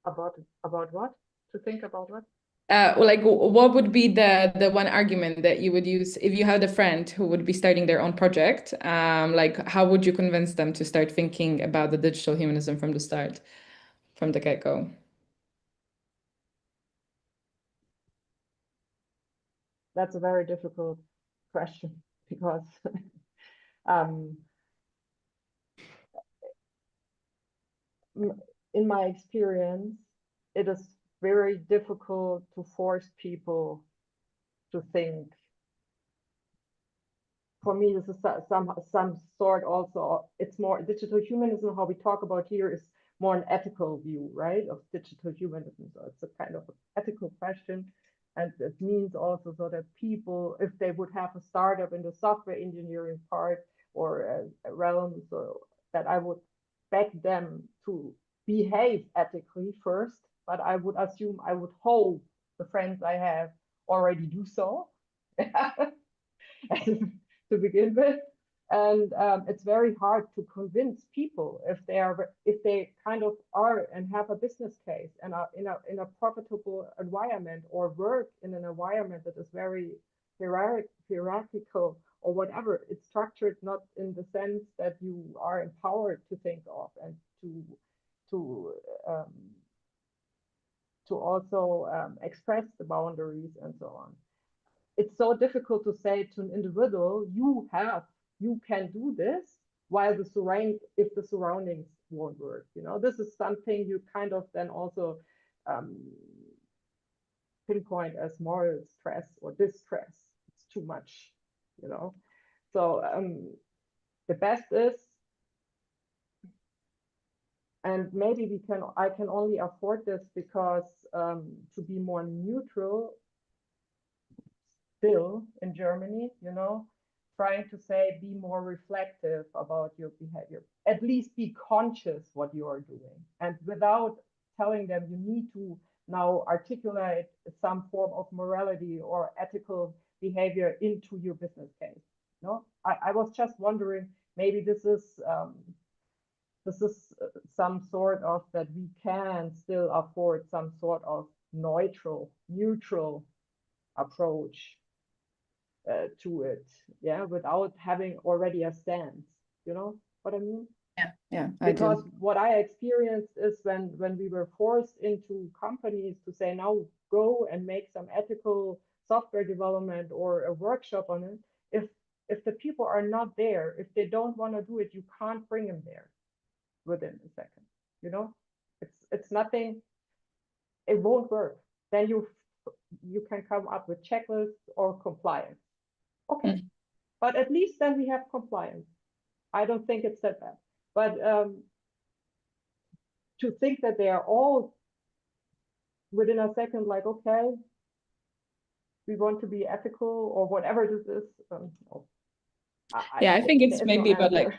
About what? To think about what? Like what would be the one argument that you would use if you had a friend who would be starting their own project? Like how would you convince them to start thinking about the digital humanism from the start, from the get-go? That's a very difficult question because in my experience, it is very difficult to force people to think. For me, this is some sort also, it's more digital humanism. How we talk about here is more an ethical view, right, of digital humanism. So it's a kind of ethical question. And it means also so that people, if they would have a startup in the software engineering part or a realm, so that I would beg them to behave ethically first, but I would assume, I would hope the friends I have already do so to begin with. And it's very hard to convince people if they kind of are and have a business case and are in a profitable environment, or work in an environment that is very hierarchical or whatever. It's structured not in the sense that you are empowered to think of and to also express the boundaries and so on. It's so difficult to say to an individual, you can do this, while if the surroundings won't work. This is something you kind of then also pinpoint as moral stress or distress. It's too much, So the best is, and maybe I can only afford this because to be more neutral still in Germany, trying to say, be more reflective about your behavior, at least be conscious what you are doing, and without telling them you need to now articulate some form of morality or ethical behavior into your business case. I was just wondering, maybe this is some sort of that we can still afford some sort of neutral approach to it, yeah, without having already a stance. You know what I mean? Yeah, because what I experienced is when we were forced into companies to say, now go and make some ethical software development or a workshop on it. If the people are not there, if they don't want to do it, you can't bring them there within a second. You know, it's nothing. It won't work. Then you can come up with checklists or compliance. Okay, but at least then we have compliance. I don't think it's that bad. But to think that they are all within a second, like, okay, we want to be ethical or whatever this is. I think it's maybe about like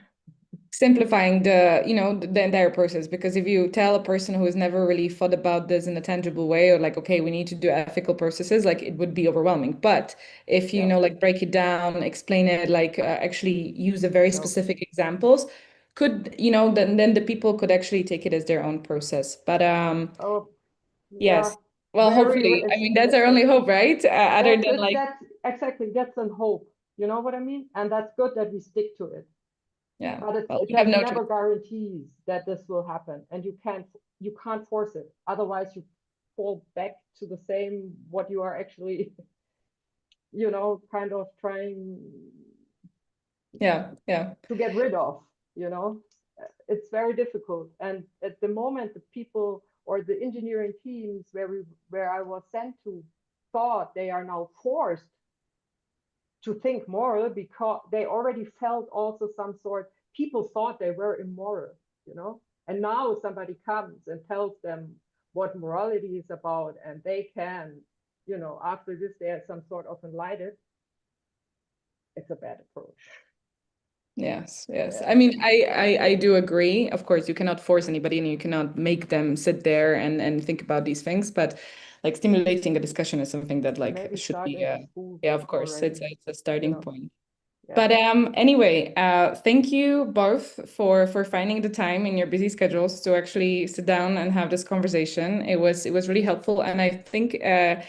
simplifying the entire process, because if you tell a person who has never really thought about this in a tangible way, or like, okay, we need to do ethical processes, like it would be overwhelming. But if you like break it down, explain it, like actually use a very specific examples, could then the people could actually take it as their own process. But yes, well, hopefully, I mean, that's our only hope, right? Other than like that's exactly, that's a hope, you know what I mean? And that's good that we stick to it. Yeah, but it have no never guarantees that this will happen, and you can't force it. Otherwise you fall back to the same what you are actually kind of trying to get rid of. It's very difficult. And at the moment, the people or the engineering teams where I was sent to thought they are now forced to think moral, because they already felt also some sort, people thought they were immoral, and now somebody comes and tells them what morality is about, and they can, after this, they are some sort of enlightened. It's a bad approach. Yes. I mean, I do agree. Of course, you cannot force anybody and you cannot make them sit there and think about these things, but like stimulating a discussion is something that like maybe should be of course it's a starting point. But anyway, thank you both for finding the time in your busy schedules to actually sit down and have this conversation. It was really helpful, and I think I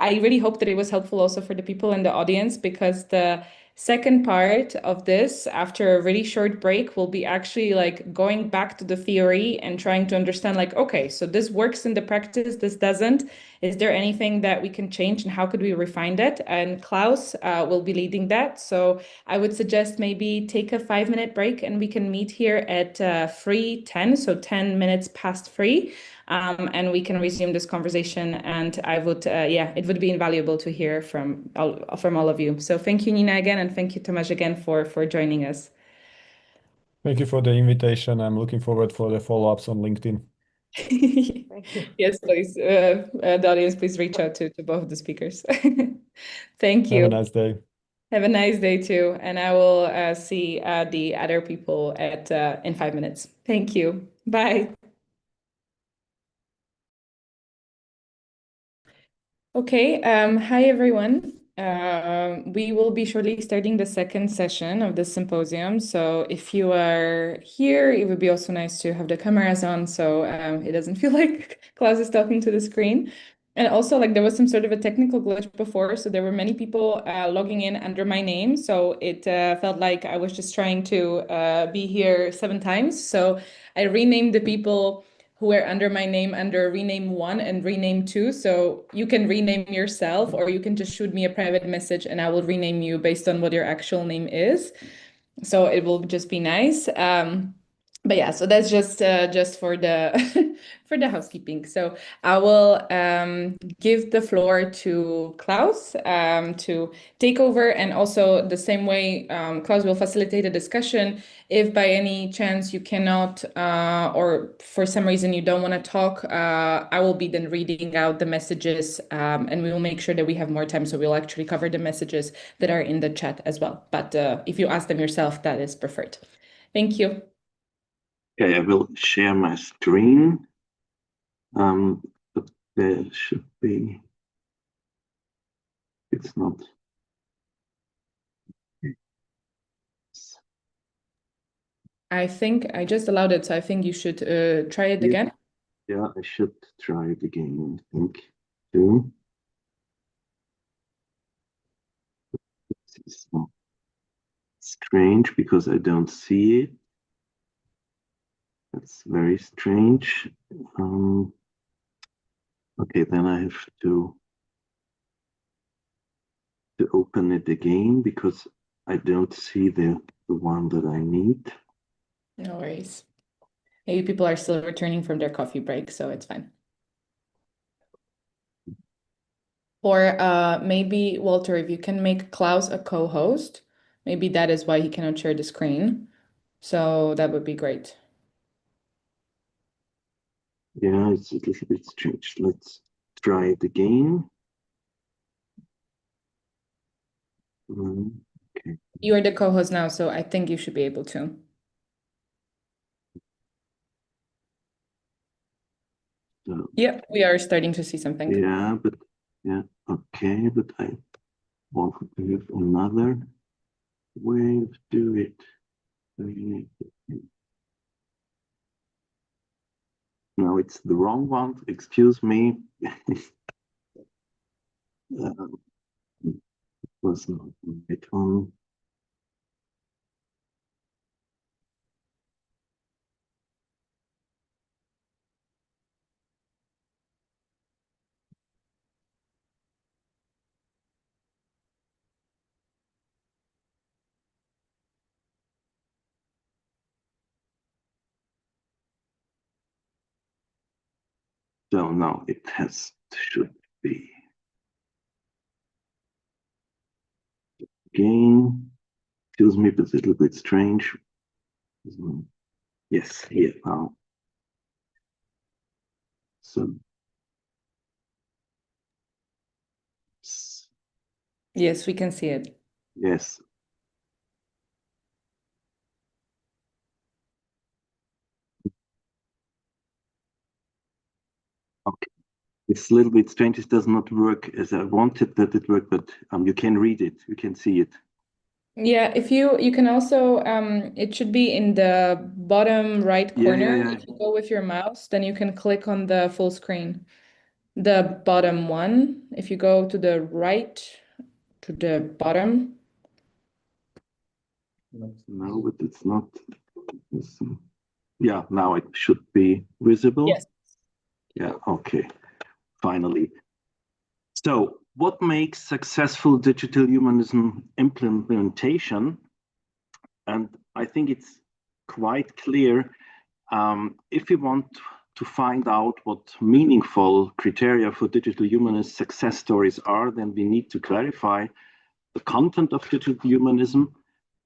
really hope that it was helpful also for the people in the audience, because the second part of this, after a really short break, will be actually like going back to the theory and trying to understand like, okay, so this works in the practice, this doesn't. Is there anything that we can change, and how could we refine that? And Klaus will be leading that. So I would suggest maybe take a 5-minute break and we can meet here at 3:10, so 10 minutes past 3. And we can resume this conversation. And I would, it would be invaluable to hear from all of you. So thank you, Niina, again, and thank you, Tomáš, again for joining us. Thank you for the invitation. I'm looking forward for the follow-ups on LinkedIn. Thank you. Yes, please. The audience, please reach out to both the speakers. Thank you. Have a nice day. Have a nice day too. And I will see the other people in 5 minutes. Thank you. Bye. Okay, hi everyone. We will be shortly starting the second session of the symposium. So if you are here, it would be also nice to have the cameras on, so it doesn't feel like Klaus is talking to the screen. And also, like, there was some sort of a technical glitch before, so there were many people logging in under my name. So it felt like I was just trying to be here 7 times. So I renamed the people who are under my name under rename 1 and rename 2. So you can rename yourself, or you can just shoot me a private message and I will rename you based on what your actual name is. So it will just be nice. But yeah, so that's just for the for the housekeeping. So I will give the floor to Klaus to take over, and also the same way Klaus will facilitate a discussion. If by any chance you cannot or for some reason you don't want to talk, I will be then reading out the messages, and we will make sure that we have more time, so we'll actually cover the messages that are in the chat as well. But if you ask them yourself, that is preferred. Thank you. Okay, I will share my screen. But there should be, it's not. I think I just allowed it, so I think you should try it again. Yeah, I should try it again, I think, too. It's strange because I don't see it. That's very strange. Okay, then I have to open it again because I don't see the one that I need. No worries. Maybe people are still returning from their coffee break, so it's fine. Or maybe, Walter, if you can make Klaus a co-host, maybe that is why he cannot share the screen. So that would be great. Yeah, it's a little bit strange. Let's try it again. Okay. You are the co-host now, so I think you should be able to. So, Yeah, we are starting to see something. yeah, but yeah, okay, but I want to have another way of do it. No, it's the wrong one. Excuse me. Was not the right one. So now it should be. Again, excuse me, but it's a little bit strange. Yes, here now. So. Yes, we can see it. Yes. Okay. It's a little bit strange. It does not work as I wanted that it worked, but you can read it. You can see it. Yeah, if you can also it should be in the bottom right corner. Yeah. If you go with your mouse, then you can click on the full screen. The bottom one. If you go to the right, to the bottom. No, but it's not. Yeah, now it should be visible. Yes. Yeah, okay. Finally. So, what makes successful digital humanism implementation? And I think it's quite clear. If we want to find out what meaningful criteria for digital humanist success stories are, then we need to clarify the content of digital humanism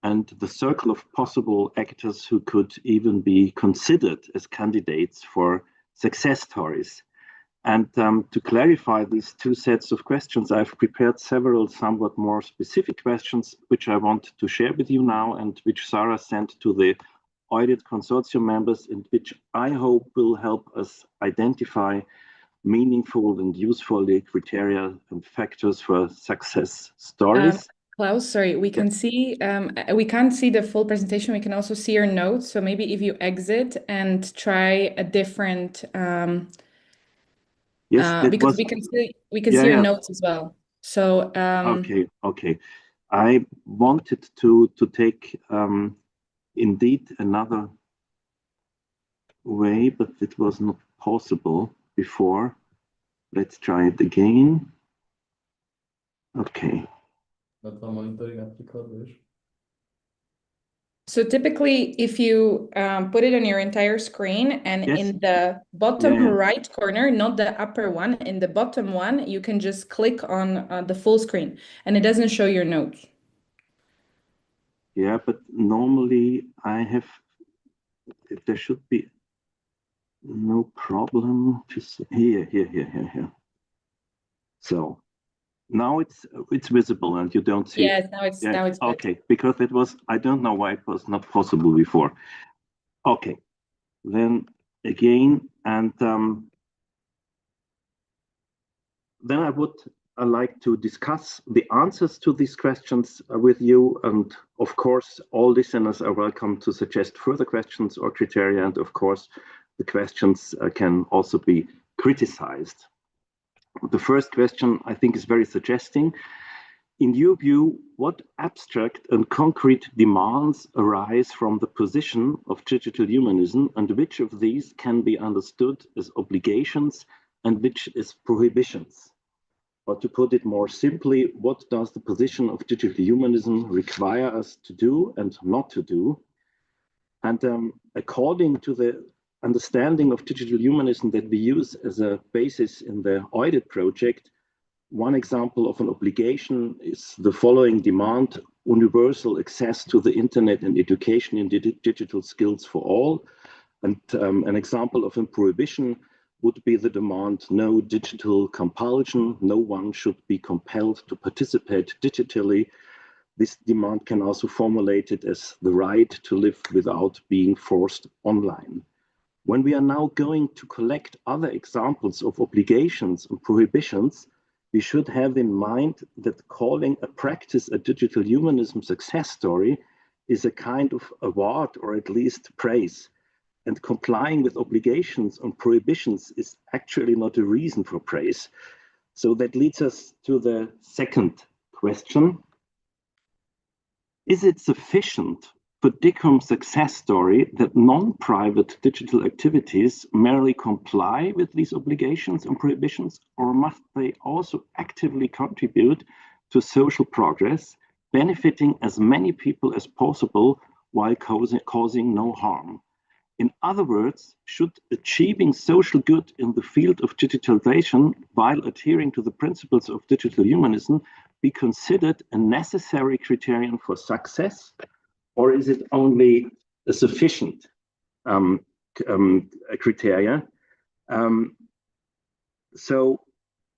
and the circle of possible actors who could even be considered as candidates for success stories. And to clarify these two sets of questions, I've prepared several somewhat more specific questions, which I want to share with you now and which Sarah sent to the EUDHIT consortium members and which I hope will help us identify meaningful and useful criteria and factors for success stories. Klaus, sorry, we can see, we can't see the full presentation. We can also see your notes. So maybe if you exit and try a different, yes, because we can see your notes as well. So okay. I wanted to take indeed another way, but it was not possible before. Let's try it again. Okay. So typically, if you put it on your entire screen and in the bottom right corner, not the upper one, in the bottom one, you can just click on the full screen and it doesn't show your notes. Yeah, but normally there should be no problem. Just here. So now it's visible and you don't see it. Yes, now it's okay, because it was, I don't know why it was not possible before. Okay, then again, and then I would like to discuss the answers to these questions with you. And of course, all listeners are welcome to suggest further questions or criteria. And of course, the questions can also be criticized. The first question, I think, is very suggesting. in your view, what abstract and concrete demands arise from the position of digital humanism, and which of these can be understood as obligations and which as prohibitions? Or to put it more simply, what does the position of digital humanism require us to do and not to do? And according to the understanding of digital humanism that we use as a basis in the EUDHIT project, one example of an obligation is the following demand: universal access to the internet and education in digital skills for all. And an example of a prohibition would be the demand: no digital compulsion, no one should be compelled to participate digitally. This demand can also formulate it as the right to live without being forced online. When we are now going to collect other examples of obligations and prohibitions, we should have in mind that calling a practice a digital humanism success story is a kind of award, or at least praise. And complying with obligations and prohibitions is actually not a reason for praise. So that leads us to the second question. Is it sufficient for DICOM's success story that non-private digital activities merely comply with these obligations and prohibitions, or must they also actively contribute to social progress, benefiting as many people as possible while causing no harm? In other words, should achieving social good in the field of digitalization while adhering to the principles of digital humanism be considered a necessary criterion for success, or is it only a sufficient criteria? So,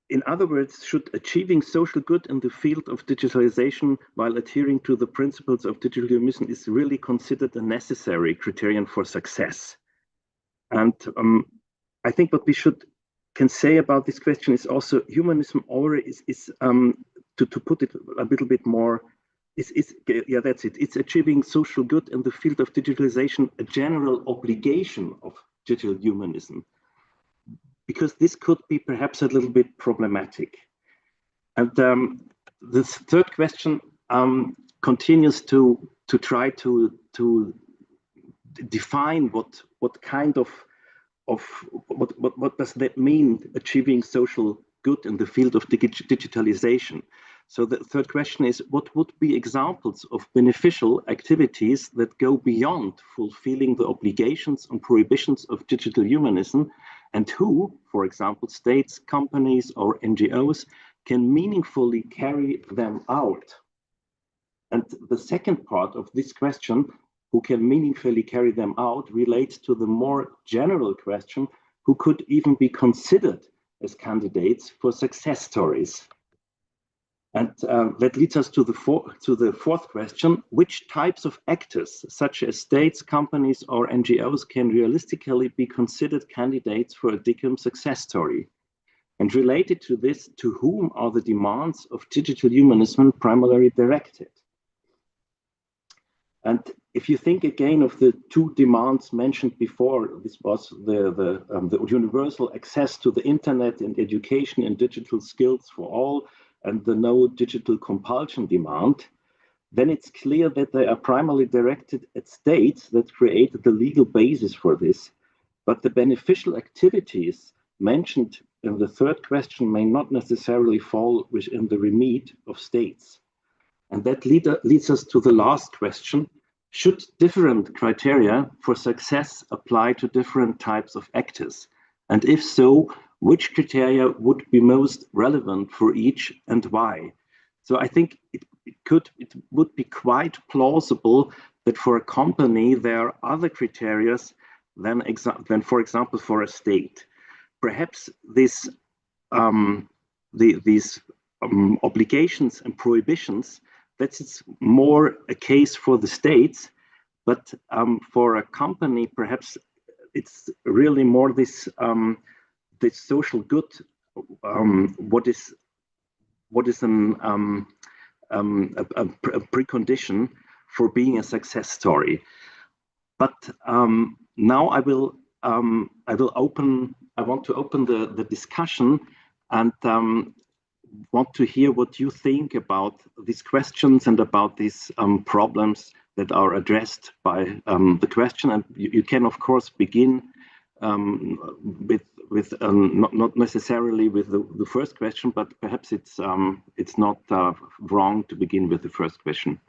in other words, should achieving social good in the field of digitalization while adhering to the principles of digital humanism is really considered a necessary criterion for success? And I think what we can say about this question is also humanism already is to put it a little bit more, yeah, that's it. It's achieving social good in the field of digitalization, a general obligation of digital humanism, because this could be perhaps a little bit problematic. And the third question continues to try to define what kind of what does that mean, achieving social good in the field of digitalization. So the third question is, what would be examples of beneficial activities that go beyond fulfilling the obligations and prohibitions of digital humanism, and who, for example, states, companies, or NGOs, can meaningfully carry them out? And the second part of this question, who can meaningfully carry them out, relates to the more general question, who could even be considered as candidates for success stories? And that leads us to the fourth question: which types of actors, such as states, companies, or NGOs, can realistically be considered candidates for a DICOM success story? And related to this, to whom are the demands of digital humanism primarily directed? And if you think again of the two demands mentioned before, this was the universal access to the internet and education and digital skills for all, and the no digital compulsion demand, then it's clear that they are primarily directed at states that create the legal basis for this. But the beneficial activities mentioned in the third question may not necessarily fall within the remit of states. And that leads us to the last question: should different criteria for success apply to different types of actors? And if so, which criteria would be most relevant for each and why? So I think it would be quite plausible that for a company there are other criteria than for example for a state. Perhaps these obligations and prohibitions, that's more a case for the states, but for a company perhaps it's really more this social good, what is a precondition for being a success story. But now I want to open the discussion, and want to hear what you think about these questions and about these problems that are addressed by the question. And you can, of course, begin with not necessarily with the first question, but perhaps it's not wrong to begin with the first question.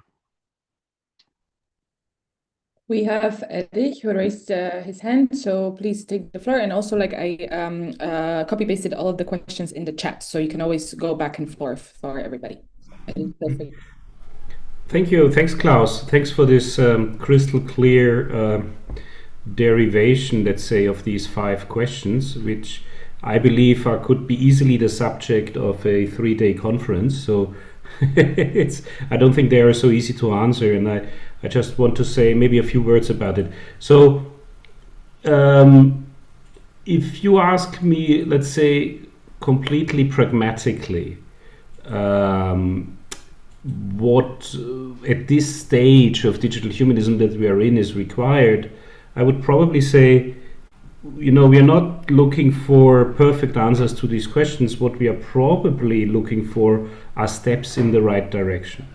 We have Erich who raised his hand, so please take the floor. And also, like, I copy pasted all of the questions in the chat, so you can always go back and forth for everybody. Thank you. Thanks, Klaus. Thanks for this crystal clear derivation, let's say, of these 5 questions, which I believe could be easily the subject of a 3-day conference. So I don't think they are so easy to answer, and I just want to say maybe a few words about it. So if you ask me, let's say, completely pragmatically, what at this stage of digital humanism that we are in is required, I would probably say, we are not looking for perfect answers to these questions. What we are probably looking for are steps in the right direction.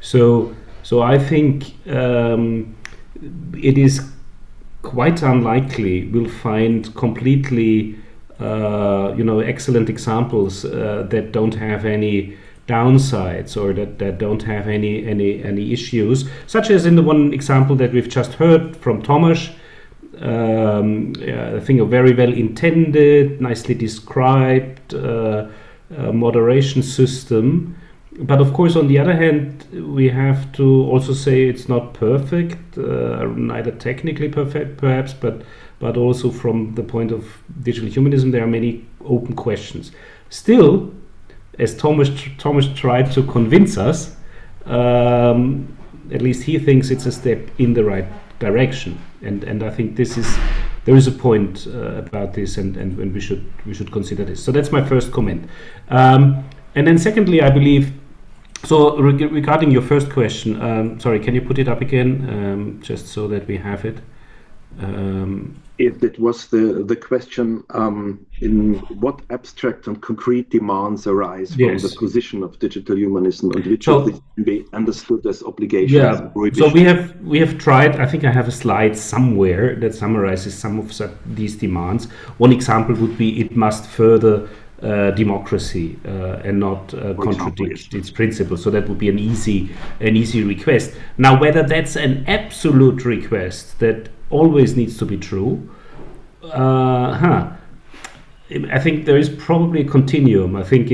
So I think it is quite unlikely we'll find completely, excellent examples that don't have any downsides or that don't have any issues, such as in the one example that we've just heard from Tomáš. I think a very well intended, nicely described moderation system. But of course, on the other hand, we have to also say it's not perfect, neither technically perfect perhaps, but also from the point of digital humanism, there are many open questions. Still, as Tomáš tried to convince us, at least he thinks it's a step in the right direction, and I think there is a point about this, and we should consider this. So that's my first comment, and then secondly, I believe. So regarding your first question, sorry, can you put it up again, just so that we have it? It was the question, in what abstract and concrete demands arise from the position of digital humanism, and which of these can be understood as obligations? Yeah. So we have tried. I think I have a slide somewhere that summarizes some of these demands. One example would be it must further democracy and not contradict its principles. So that would be an easy request. Now, whether that's an absolute request that always needs to be true, I think there is probably a continuum. I think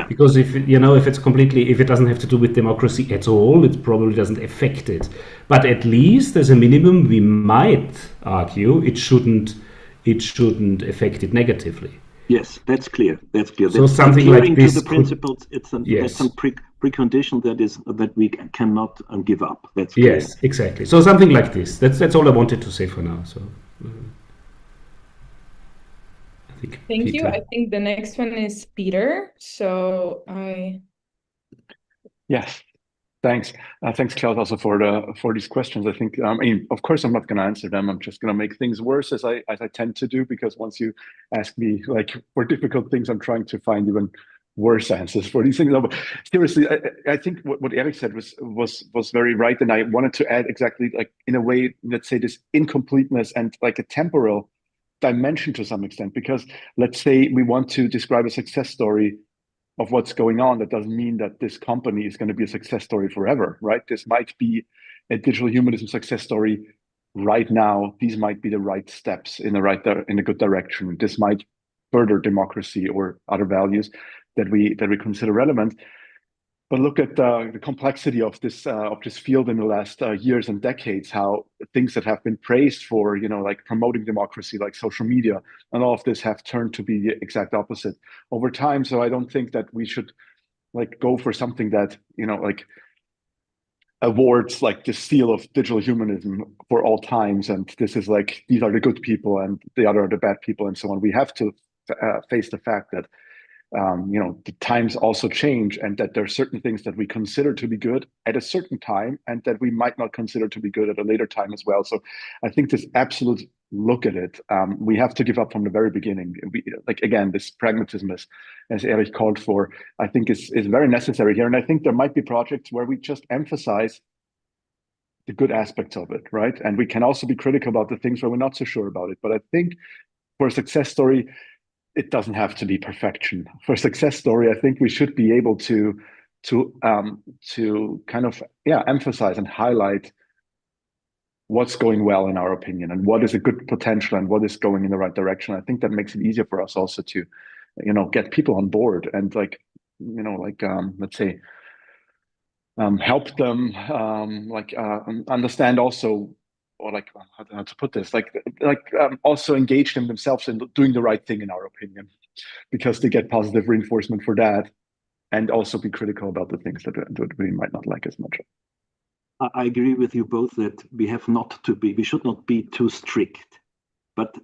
because if it doesn't have to do with democracy at all, it probably doesn't affect it. But at least as a minimum, we might argue it shouldn't affect it negatively. Yes, that's clear. That's clear. So something like this. To the principles, that's a precondition that we cannot give up. That's clear. Yes, exactly. So something like this. That's all I wanted to say for now. So I think. Thank Peter. you. I think the next one is Peter. So Yes. Thanks. Thanks, Klaus, also for these questions. I think, of course, I'm not going to answer them. I'm just going to make things worse, as I tend to do, because once you ask me for difficult things, I'm trying to find even worse answers for these things. But seriously, I think what Erich said was very right, and I wanted to add exactly in a way, let's say, this incompleteness and a temporal dimension to some extent, because let's say we want to describe a success story of what's going on. That doesn't mean that this company is going to be a success story forever, right? This might be a digital humanism success story right now. These might be the right steps in a good direction. This might further democracy or other values that we consider relevant. But look at the complexity of this field in the last years and decades. How things that have been praised for, promoting democracy, like social media, and all of this have turned to be the exact opposite over time. So I don't think that we should go for something that awards the seal of digital humanism for all times, and this is these are the good people and the other are the bad people and so on. We have to face the fact that the times also change, and that there are certain things that we consider to be good at a certain time and that we might not consider to be good at a later time as well. So I think this absolute look at it, we have to give up from the very beginning. Again, this pragmatism, as Erich called for, I think is very necessary here. And I think there might be projects where we just emphasize the good aspects of it, right? And we can also be critical about the things where we're not so sure about it. But I think for a success story, it doesn't have to be perfection. For a success story, I think we should be able to kind of emphasize and highlight what's going well in our opinion, and what is a good potential, and what is going in the right direction. I think that makes it easier for us also to, get people on board and let's say, help them understand also, or how to put this, also engage them themselves in doing the right thing in our opinion, because they get positive reinforcement for that, and also be critical about the things that we might not like as much. I agree with you both that we should not be too strict. But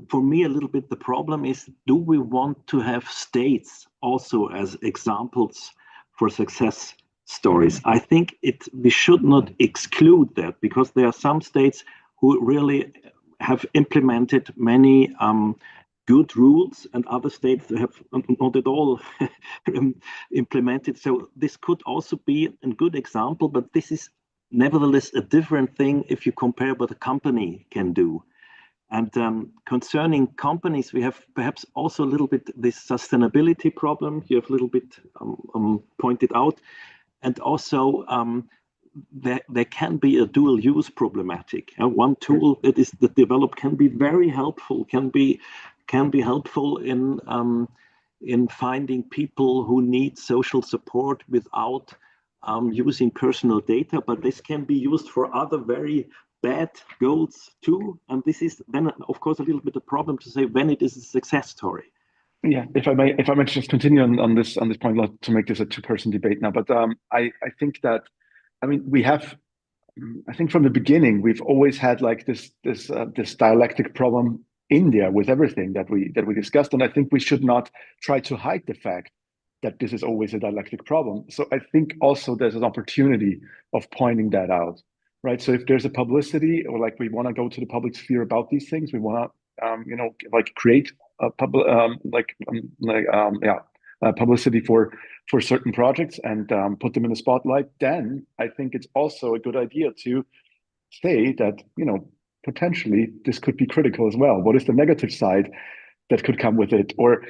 for me, a little bit the problem is, do we want to have states also as examples for success stories? I think we should not exclude that, because there are some states who really have implemented many good rules, and other states have not at all implemented. So this could also be a good example, but this is nevertheless a different thing if you compare what a company can do. And concerning companies, we have perhaps also a little bit this sustainability problem you have a little bit pointed out. And also there can be a dual use problematic. One tool that is developed can be very helpful, can be helpful in finding people who need social support without using personal data, but this can be used for other very bad goals too. And this is then, of course, a little bit a problem to say when it is a success story. Yeah, if I may just continue on this point, not to make this a two-person debate now, but I think that, we have, I think from the beginning we've always had like this dialectic problem in there with everything that we discussed, and I think we should not try to hide the fact that this is always a dialectic problem. So I think also there's an opportunity of pointing that out, right? So if there's a publicity, or we want to go to the public sphere about these things, we want to create a publicity for certain projects and put them in the spotlight, then I think it's also a good idea to say that potentially this could be critical as well. What is the negative side that could come with it? Or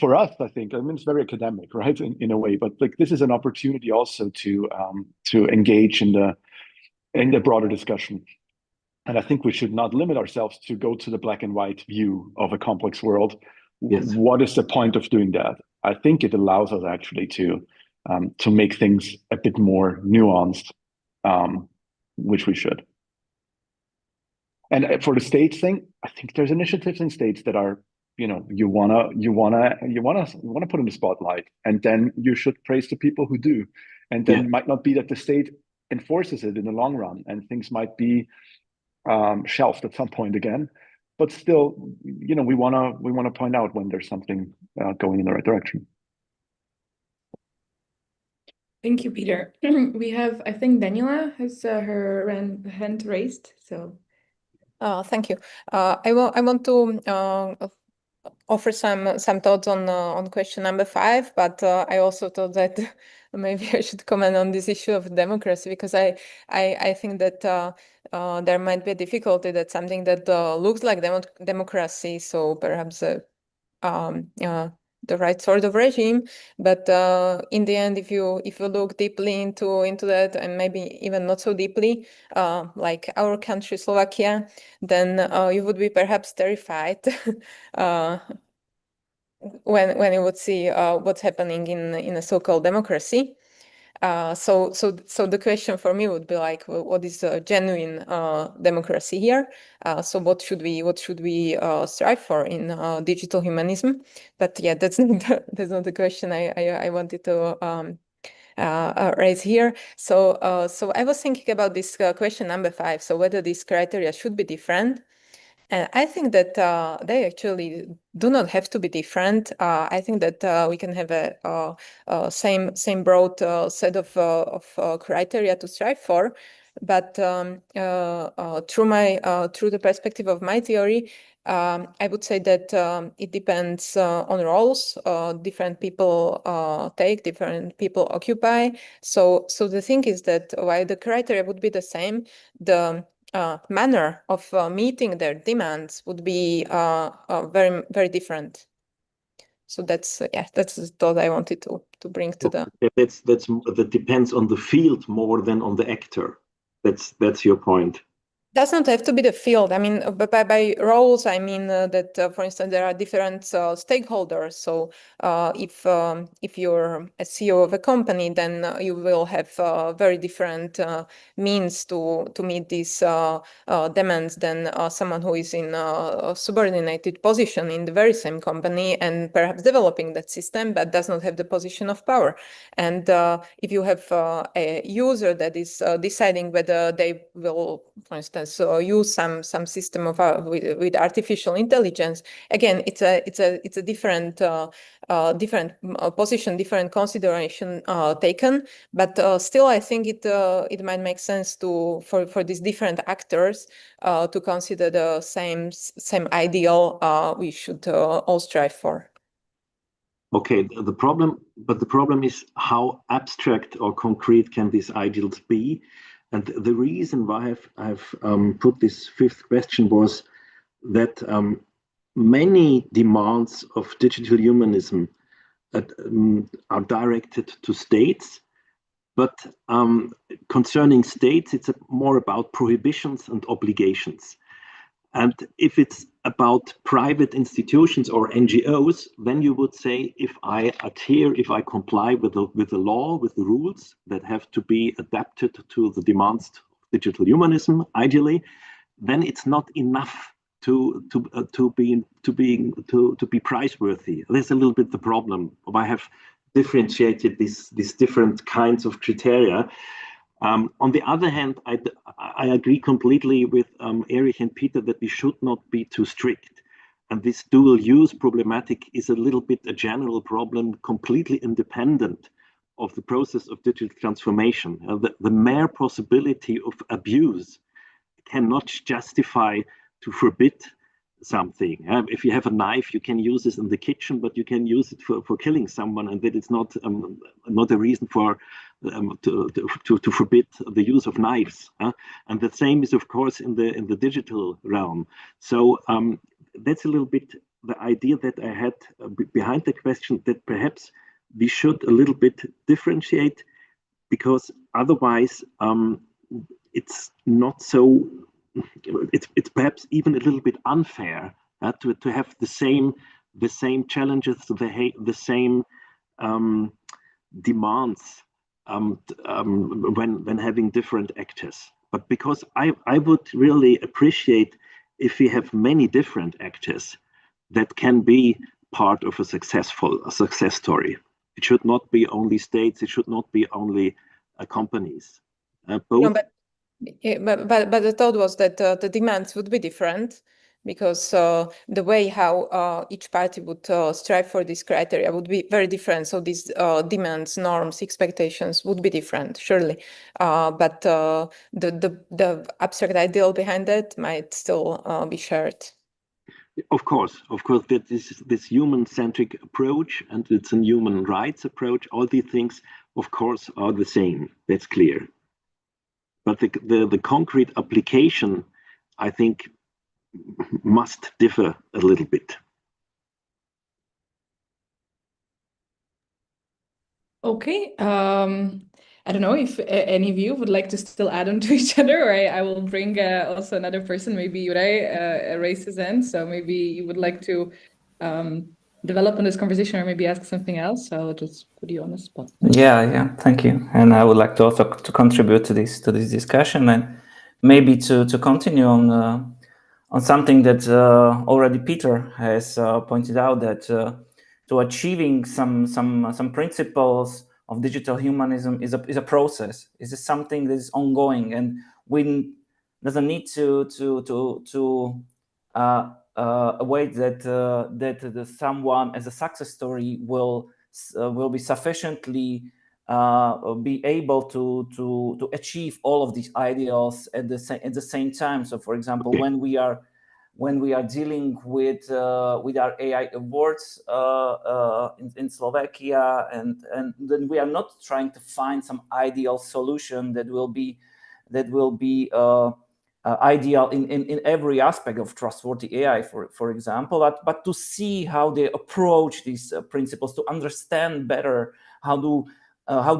for us, I think it's very academic, right, in a way, but this is an opportunity also to engage in the broader discussion. And I think we should not limit ourselves to go to the black and white view of a complex world. Yes. What is the point of doing that? I think it allows us actually to make things a bit more nuanced, which we should. And for the states thing, I think there's initiatives in states that are, you wanna put in the spotlight, and then you should praise the people who do. And then it might not be that the state enforces it in the long run, and things might be shelved at some point again. But still, we wanna point out when there's something going in the right direction. Thank you, Peter. We have, I think, Daniela has her hand raised. So, thank you. I want to offer some thoughts on question number 5, but I also thought that maybe I should comment on this issue of democracy, because I think that there might be a difficulty that something that looks like democracy, so perhaps the right sort of regime, but in the end, if you look deeply into that, and maybe even not so deeply, like our country, Slovakia, then you would be perhaps terrified when you would see what's happening in a so-called democracy. So the question for me would be what is a genuine democracy here? So what should we strive for in digital humanism? But yeah, that's not the question I wanted to raise here. So I was thinking about this question number 5. So whether these criteria should be different. And I think that they actually do not have to be different. I think that we can have a same broad set of criteria to strive for. But through the perspective of my theory, I would say that it depends on roles. Different people take, different people occupy. So the thing is that while the criteria would be the same, the manner of meeting their demands would be very, very different. So that's the thought I wanted to bring to the. That depends on the field more than on the actor. That's your point. Does not have to be the field. I mean, by roles, I mean that, for instance, there are different stakeholders. So if you're a CEO of a company, then you will have very different means to meet these demands than someone who is in a subordinated position in the very same company and perhaps developing that system, but does not have the position of power. And if you have a user that is deciding whether they will, for instance, use some system of with artificial intelligence, again, it's a different position, different consideration taken. But still, I think it might make sense for these different actors to consider the same ideal we should all strive for. Okay, the problem is how abstract or concrete can these ideals be? And the reason why I've put this fifth question was that many demands of digital humanism are directed to states, but concerning states, it's more about prohibitions and obligations. And if it's about private institutions or NGOs, then you would say, if I adhere, if I comply with the law, with the rules that have to be adapted to the demands of digital humanism, ideally, then it's not enough to be prizeworthy. That's a little bit the problem. I have differentiated these different kinds of criteria. On the other hand, I agree completely with Erich and Peter that we should not be too strict. And this dual use problematic is a little bit a general problem, completely independent of the process of digital transformation. The mere possibility of abuse cannot justify to forbid something. If you have a knife, you can use this in the kitchen, but you can use it for killing someone, and that is not a reason for to forbid the use of knives. And the same is, of course, in the digital realm. So that's a little bit the idea that I had behind the question, that perhaps we should a little bit differentiate, because otherwise it's not so. It's perhaps even a little bit unfair to have the same challenges, the same demands when having different actors. But because I would really appreciate if we have many different actors that can be part of a success story. It should not be only states. It should not be only companies. Both. No, but the thought was that the demands would be different, because the way how each party would strive for this criteria would be very different. So these demands, norms, expectations would be different, surely. But the abstract ideal behind that might still be shared. Of course, that this human-centric approach, and it's a human rights approach. All these things, of course, are the same. That's clear. But the concrete application, I think, must differ a little bit. Okay. I don't know if any of you would like to still add on to each other, or I will bring also another person. Maybe Juraj raised his hand, so maybe you would like to develop on this conversation, or maybe ask something else. So I'll just put you on the spot. Yeah, thank you. And I would like to also contribute to this discussion, and maybe to continue on something that already Peter has pointed out, that to achieving some principles of digital humanism is a process. Is something that is ongoing, and we doesn't need to a way that someone as a success story will be sufficiently be able to achieve all of these ideals at the same time. So, for example, when we are dealing with our AI awards in Slovakia, and then we are not trying to find some ideal solution that will be ideal in every aspect of trustworthy AI, for example, but to see how they approach these principles, to understand better how to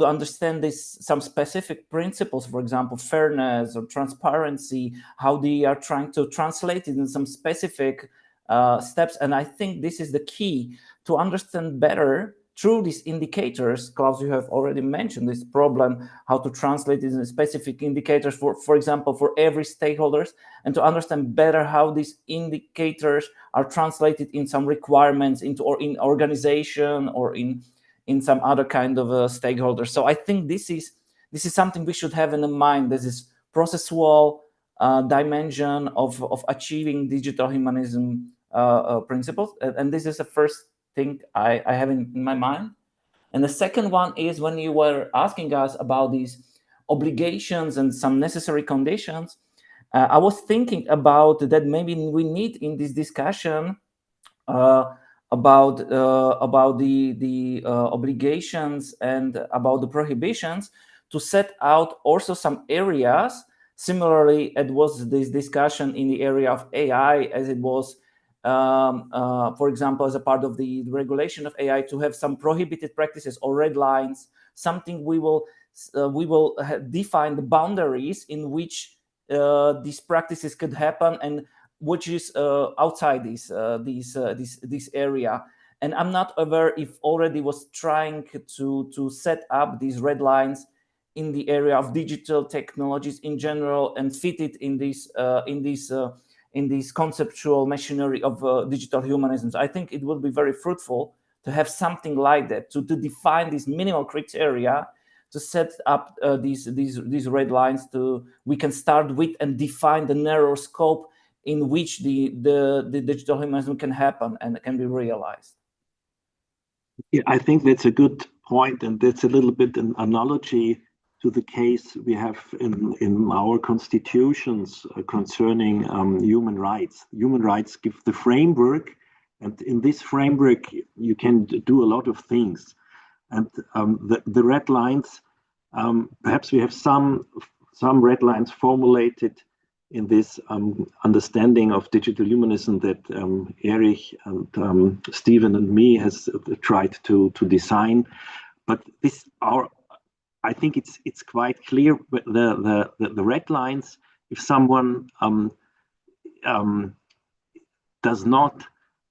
understand some specific principles, for example, fairness or transparency, how they are trying to translate it in some specific steps. And I think this is the key to understand better through these indicators. Klaus, you have already mentioned this problem, how to translate it in specific indicators, for example, for every stakeholders, and to understand better how these indicators are translated in some requirements or in organization or in some other kind of stakeholders. So I think this is something we should have in mind. This is processual dimension of achieving digital humanism principles, and this is the first thing I have in my mind. And the second one is when you were asking us about these obligations and some necessary conditions, I was thinking about that maybe we need in this discussion about the obligations and about the prohibitions to set out also some areas. Similarly, it was this discussion in the area of AI, as it was, for example, as a part of the regulation of AI, to have some prohibited practices or red lines, something we will define the boundaries in which these practices could happen and which is outside this area. And I'm not aware if already was trying to set up these red lines in the area of digital technologies in general and fit it in this conceptual machinery of digital humanism. I think it will be very fruitful to have something like that, to define these minimal criteria, to set up these red lines. We can start with and define the narrow scope in which the digital humanism can happen and can be realized. Yeah, I think that's a good point, and that's a little bit an analogy to the case we have in our constitutions concerning human rights. Human rights give the framework, and in this framework you can do a lot of things. And the red lines, perhaps we have some red lines formulated in this understanding of digital humanism that Erich and Stephen and me has tried to design. But I think it's quite clear the red lines. If someone does not,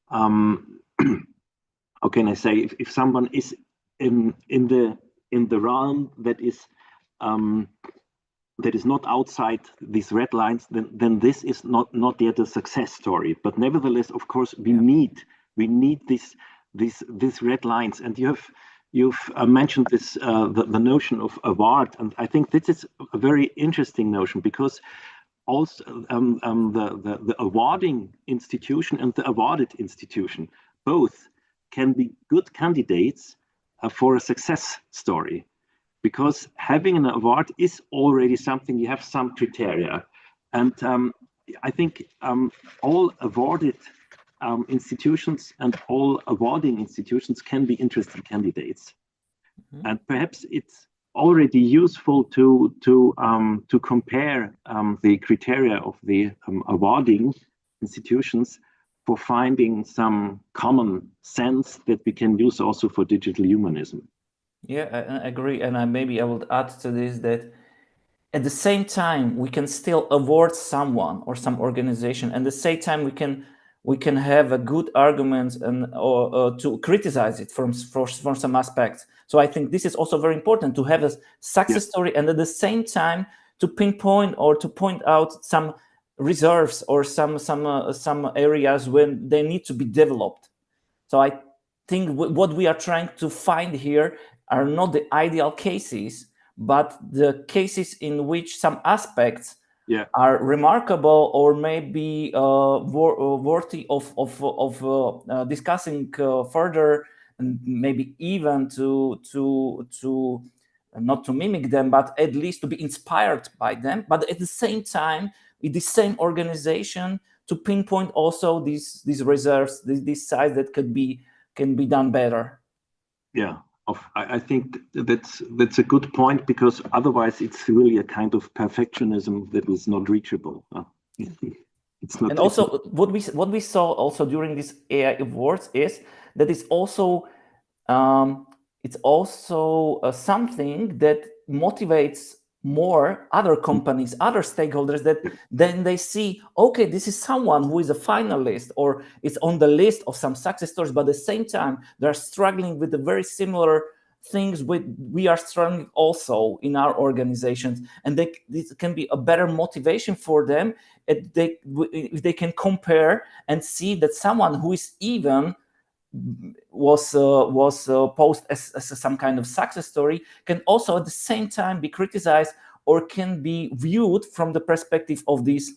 how can I say, if someone is in the realm that is not outside these red lines, then this is not yet a success story. But nevertheless, of course, we need these red lines. And you've mentioned this the notion of award, and I think this is a very interesting notion, because also the awarding institution and the awarded institution both can be good candidates for a success story. Because having an award is already something, you have some criteria. And I think all awarded institutions and all awarding institutions can be interesting candidates. Mm-hmm. And perhaps it's already useful to compare the criteria of the awarding institutions for finding some common sense that we can use also for digital humanism. Yeah, I agree. And maybe I would add to this that at the same time, we can still award someone or some organization. And at the same time, we can have a good argument or to criticize it from some aspects. So I think this is also very important, to have a success story, and at the same time to pinpoint or to point out some reserves or some areas when they need to be developed. So I think what we are trying to find here are not the ideal cases, but the cases in which some aspects are remarkable or maybe worthy of discussing further, and maybe even to not to mimic them, but at least to be inspired by them. But at the same time, with the same organization, to pinpoint also these reserves, these sides that can be done better. Yeah, I think that's a good point, because otherwise it's really a kind of perfectionism that is not reachable. It's not. And also, what we saw also during these AI awards is that it's also something that motivates more other companies, other stakeholders, that then they see, okay, this is someone who is a finalist or is on the list of some success stories, but at the same time, they're struggling with the very similar things we are struggling also in our organizations. And this can be a better motivation for them if they can compare and see that someone who is even was posed as some kind of success story can also at the same time be criticized or can be viewed from the perspective of these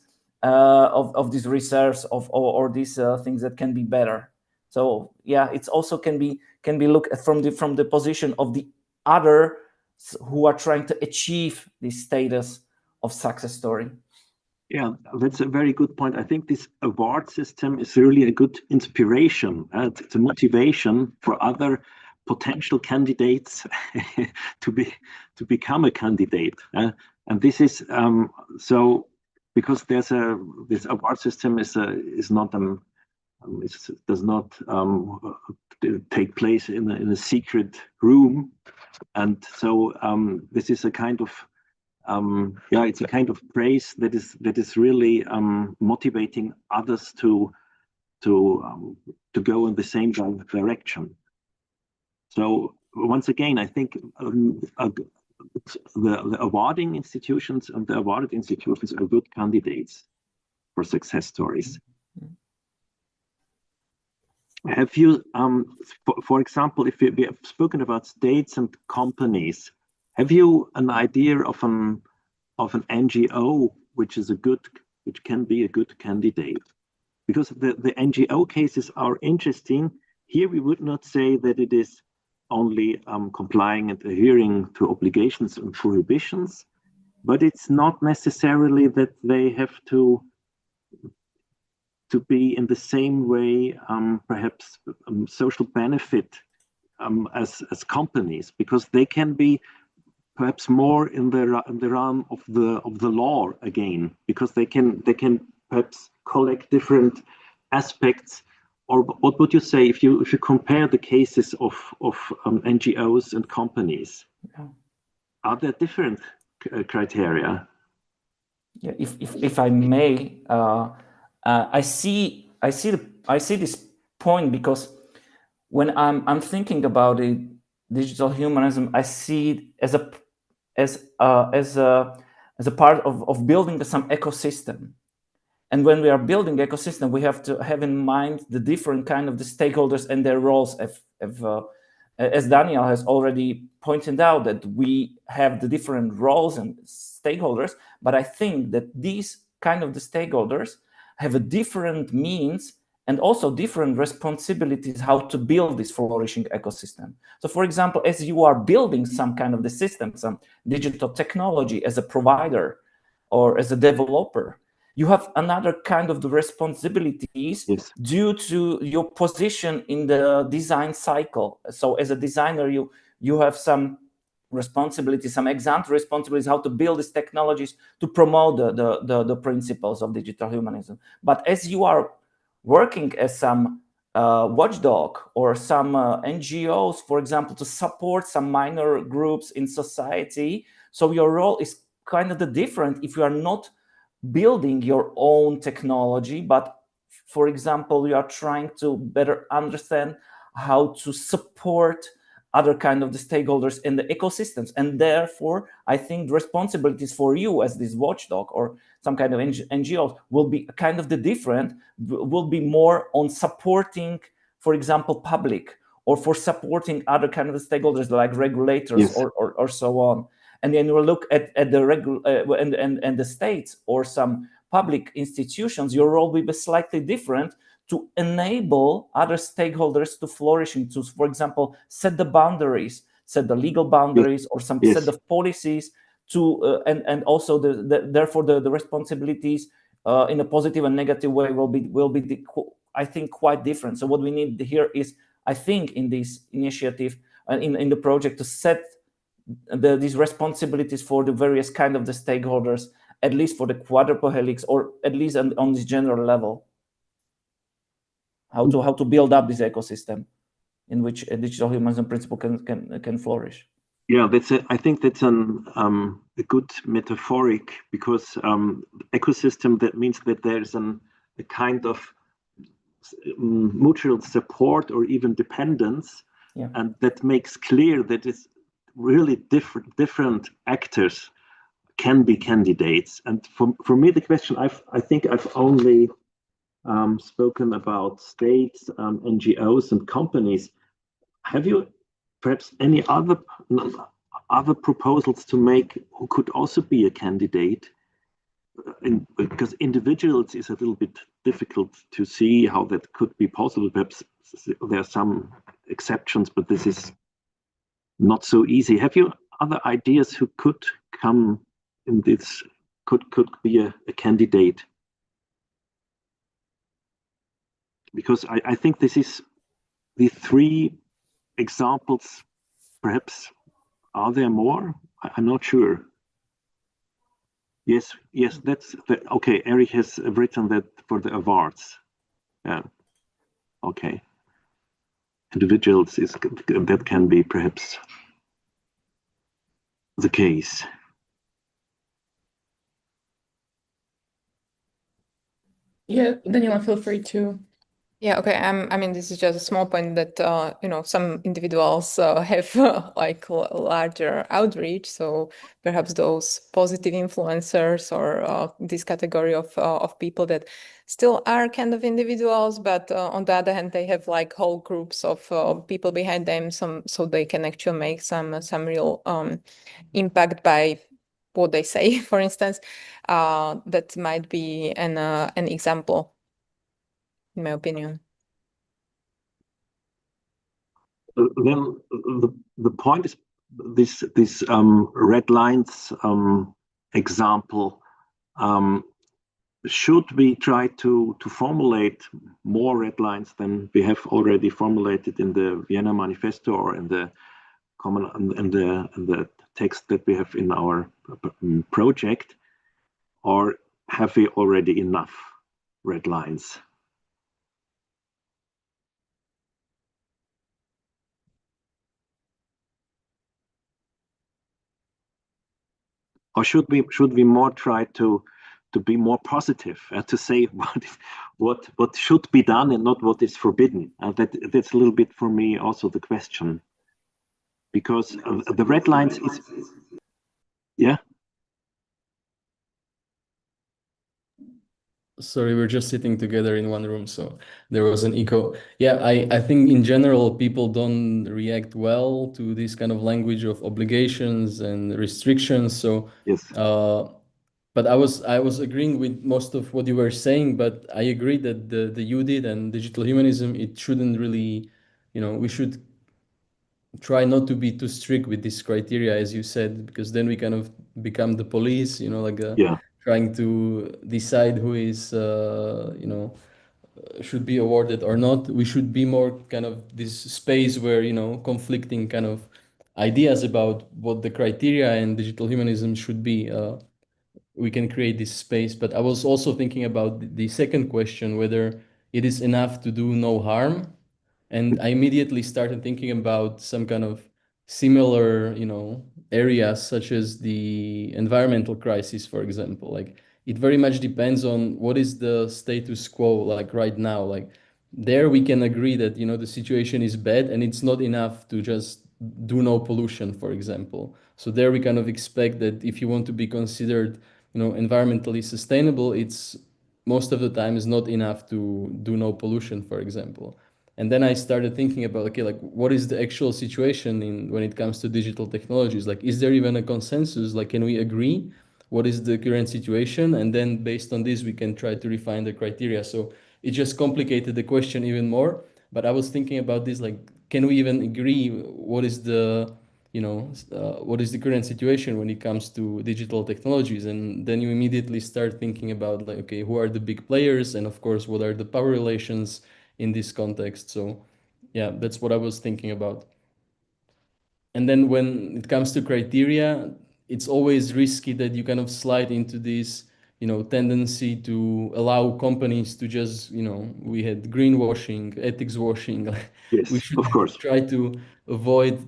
reserves or these things that can be better. So yeah, it's also can be looked at from the position of the others who are trying to achieve this status of success story. Yeah, that's a very good point. I think this award system is really a good inspiration. It's a motivation for other potential candidates to become a candidate. And this is so because this award system is not it does not take place in a secret room, and so this is a kind of it's a kind of praise that is really motivating others to go in the same direction. So once again, I think the awarding institutions and the awarded institutions are good candidates for success stories. Have you, for example, if we have spoken about states and companies, have you an idea of an NGO which can be a good candidate? Because the NGO cases are interesting. Here we would not say that it is only complying and adhering to obligations and prohibitions, but it's not necessarily that they have to be in the same way, perhaps social benefit as companies, because they can be perhaps more in the realm of the law again, because they can perhaps collect different aspects. Or what would you say if you compare the cases of NGOs and companies? Yeah. Are there different criteria? Yeah, if I may, I see this point, because when I'm thinking about it, digital humanism, I see it as a part of building some ecosystem. And when we are building ecosystem, we have to have in mind the different kind of the stakeholders and their roles. As Daniel has already pointed out, that we have the different roles and stakeholders, but I think that these kind of the stakeholders have a different means and also different responsibilities how to build this flourishing ecosystem. So for example, as you are building some kind of the system, some digital technology as a provider or as a developer, you have another kind of the responsibilities due to your position in the design cycle. So as a designer, you have some responsibilities, some example responsibilities how to build these technologies to promote the principles of digital humanism. But as you are working as some watchdog or some NGOs, for example, to support some minor groups in society, so your role is kind of the different if you are not building your own technology, but for example, you are trying to better understand how to support other kind of the stakeholders in the ecosystems. And therefore, I think the responsibilities for you as this watchdog or some kind of NGO will be kind of the different, will be more on supporting, for example, public, or for supporting other kind of stakeholders like regulators or so on. And then you look at the and the states or some public institutions, your role will be slightly different to enable other stakeholders to flourish, to, for example, set the boundaries, set the legal boundaries, or some set of policies to, and also therefore the responsibilities in a positive and negative way will be I think quite different. So what we need here is, I think, in this initiative in the project, to set these responsibilities for the various kind of the stakeholders, at least for the quadruple helix, or at least on this general level. How to build up this ecosystem in which a digital humanism principle can flourish. Yeah, I think that's a good metaphoric, because ecosystem, that means that there's a kind of mutual support or even dependence, and that makes clear that it's really different actors can be candidates. And for me, the question, I think I've only spoken about states, NGOs, and companies. Have you perhaps any other proposals to make who could also be a candidate? Because individuals is a little bit difficult to see how that could be possible. Perhaps there are some exceptions, but this is not so easy. Have you other ideas who could come in this, could be a candidate? Because I think this is the three examples. Perhaps, are there more? I'm not sure. Yes, that's okay. Eric has written that for the awards. Yeah. Okay. Individuals that can be perhaps the case. Yeah, Daniela, feel free to. Yeah, okay. I mean, this is just a small point that some individuals have like larger outreach. So perhaps those positive influencers, or this category of people that still are kind of individuals, but on the other hand, they have like whole groups of people behind them, so they can actually make some real impact by what they say. For instance, that might be an example, in my opinion. Then the point is this red lines example. Should we try to formulate more red lines than we have already formulated in the Vienna Manifesto, or in the the text that we have in our project, or have we already enough red lines? Or should we more try to be more positive, to say what should be done and not what is forbidden? That's a little bit for me also the question, because the red lines is, yeah. Sorry, we're just sitting together in one room, so there was an echo. Yeah, I think in general people don't react well to this kind of language of obligations and restrictions. So yes. But I was agreeing with most of what you were saying, but I agree that the EUDHIT and digital humanism, it shouldn't really, we should try not to be too strict with this criteria, as you said, because then we kind of become the police, trying to decide who is, should be awarded or not. We should be more kind of this space where, conflicting kind of ideas about what the criteria and digital humanism should be. We can create this space. But I was also thinking about the second question, whether it is enough to do no harm. And I immediately started thinking about some kind of similar, areas such as the environmental crisis, for example. Like, it very much depends on what is the status quo like right now. Like, there we can agree that, the situation is bad and it's not enough to just do no pollution, for example. So there we kind of expect that if you want to be considered, environmentally sustainable, it's most of the time is not enough to do no pollution, for example. And then I started thinking about, okay, like what is the actual situation when it comes to digital technologies? Like, is there even a consensus? Like, can we agree? What is the current situation? And then based on this, we can try to refine the criteria. So it just complicated the question even more. But I was thinking about this, like, can we even agree what is the, what is the current situation when it comes to digital technologies? And then you immediately start thinking about, like, okay, who are the big players? And of course, what are the power relations in this context? So yeah, that's what I was thinking about. And then when it comes to criteria, it's always risky that you kind of slide into this, tendency to allow companies to just, we had greenwashing, ethics washing. Yes, We should of course. try to avoid,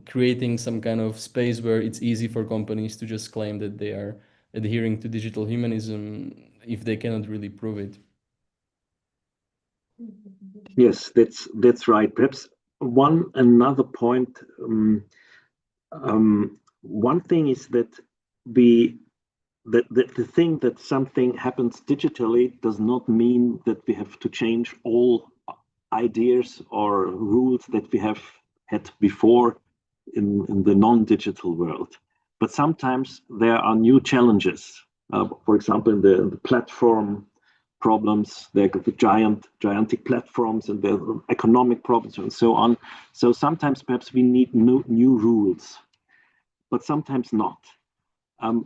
creating some kind of space where it's easy for companies to just claim that they are adhering to digital humanism if they cannot really prove it. Yes, that's right. Perhaps another point. One thing is that the thing that something happens digitally does not mean that we have to change all ideas or rules that we have had before in the non-digital world. But sometimes there are new challenges. For example, in the platform problems, the gigantic platforms and the economic problems and so on. So sometimes perhaps we need new rules, but sometimes not.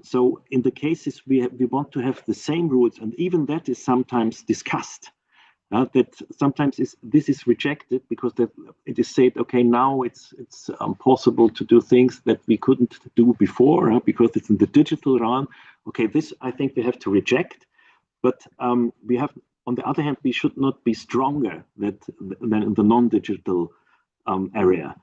So in the cases we want to have the same rules, and even that is sometimes discussed. That sometimes this is rejected because it is said, okay, now it's possible to do things that we couldn't do before because it's in the digital realm. Okay, this I think we have to reject, but we have, on the other hand, we should not be stronger than in the non-digital area.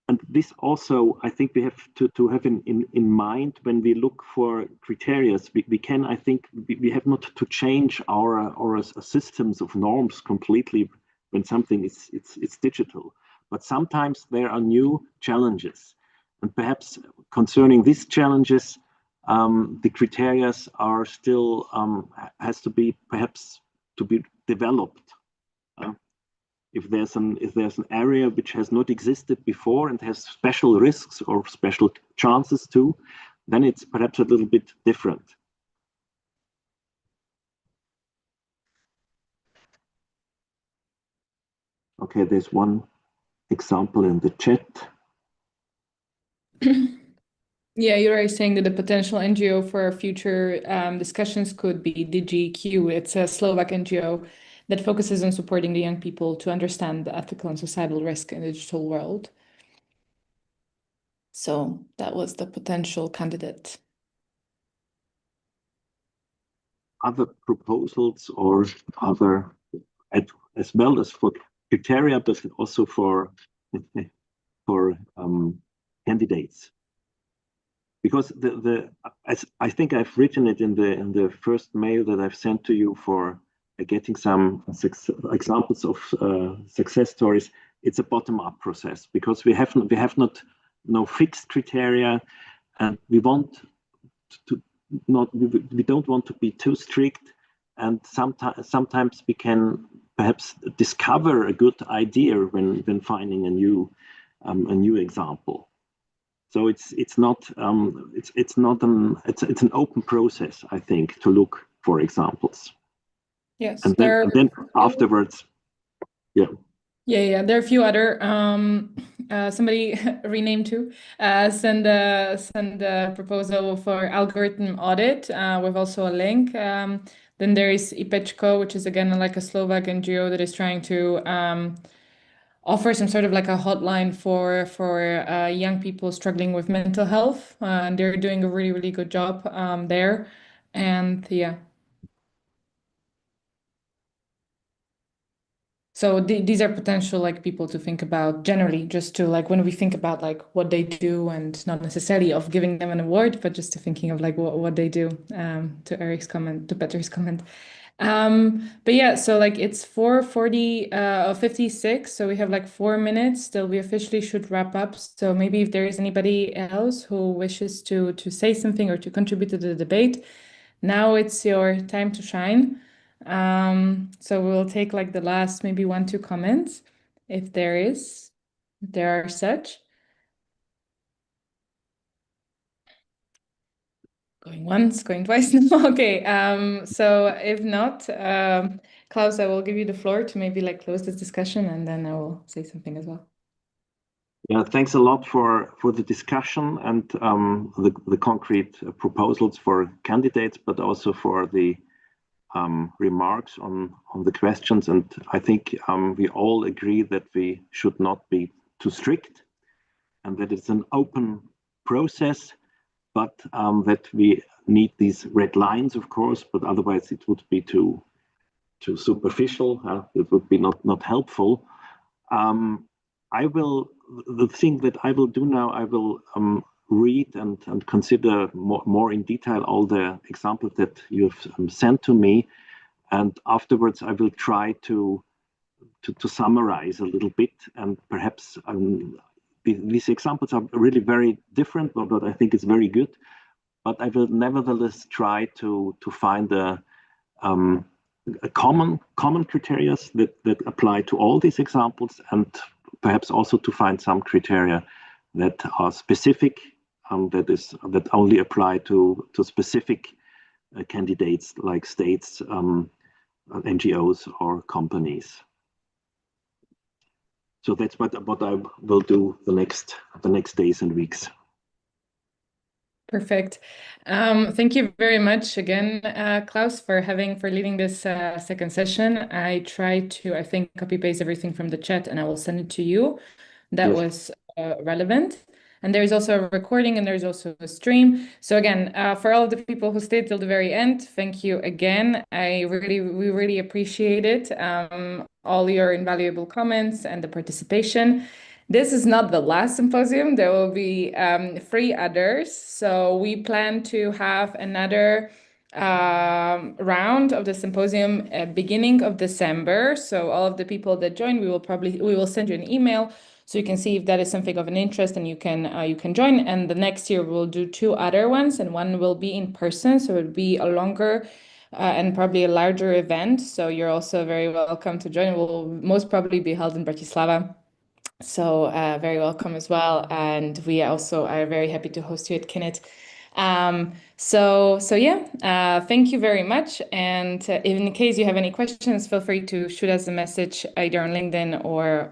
And this also, I think we have to have in mind when we look for criteria. We can, I think, we have not to change our systems of norms completely when something is digital. But sometimes there are new challenges, and perhaps concerning these challenges, the criteria are still has to be perhaps to be developed. If there's an area which has not existed before and has special risks or special chances too, then it's perhaps a little bit different. Okay, there's one example in the chat. Yeah, you're already saying that the potential NGO for future discussions could be DGQ. It's a Slovak NGO that focuses on supporting the young people to understand the ethical and societal risk in the digital world. So that was the potential candidate. Other proposals or other, as well as for criteria, but also for candidates. Because as I think I've written it in the first mail that I've sent to you for getting some examples of success stories, it's a bottom-up process because we have not no fixed criteria, and we want to we don't want to be too strict, and sometimes we can perhaps discover a good idea when finding a new example. So it's an open process, I think, to look for examples. Yes, and then afterwards, yeah. Yeah, there are a few other somebody renamed too. Send a proposal for algorithm audit with also a link. Then there is EPECHCO, which is again like a Slovak NGO that is trying to offer some sort of like a hotline for young people struggling with mental health. And they're doing a really, really good job there. And yeah. So these are potential like people to think about generally, just to like when we think about like what they do, and not necessarily of giving them an award, but just to thinking of like what they do. To Eric's comment, to Peter's comment. But yeah, so like it's 4:56, so we have like 4 minutes till we officially should wrap up. So maybe if there is anybody else who wishes to say something or to contribute to the debate, now it's your time to shine. So we'll take like the last maybe 1-2 comments, if there are such. Going once, going twice. Okay. So if not, Klaus, I will give you the floor to maybe like close this discussion, and then I will say something as well. Yeah, thanks a lot for the discussion and the concrete proposals for candidates, but also for the remarks on the questions. And I think we all agree that we should not be too strict and that it's an open process, but that we need these red lines, of course, but otherwise it would be too superficial. It would be not helpful. The thing that I will do now, I will read and consider more in detail all the examples that you've sent to me, and afterwards I will try to summarize a little bit, and perhaps these examples are really very different, but I think it's very good. But I will nevertheless try to find a common criteria that apply to all these examples, and perhaps also to find some criteria that are specific, that only apply to specific candidates like states, NGOs, or companies. So that's what I will do the next days and weeks. Perfect. Thank you very much again, Klaus, for leading this second session. I try to, I think, copy paste everything from the chat, and I will send it to you. That was relevant. And there's also a recording, and there's also a stream. So again, for all of the people who stayed till the very end, thank you again. We really appreciate it. All your invaluable comments and the participation. This is not the last symposium. There will be 3 others. So we plan to have another round of the symposium at beginning of December. So all of the people that join, we will send you an email so you can see if that is something of an interest, and you can join. And the next year we'll do 2 other ones, and one will be in person, so it'll be a longer and probably a larger event. So you're also very welcome to join. It will most probably be held in Bratislava. So very welcome as well. And we also are very happy to host you at Kinnet. So yeah, thank you very much. And in case you have any questions, feel free to shoot us a message either on LinkedIn or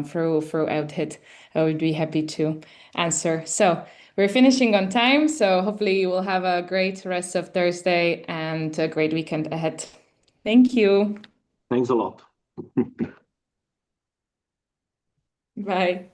through EUDHIT. I would be happy to answer. So we're finishing on time. So hopefully you will have a great rest of Thursday and a great weekend ahead. Thank you. Thanks a lot. Bye.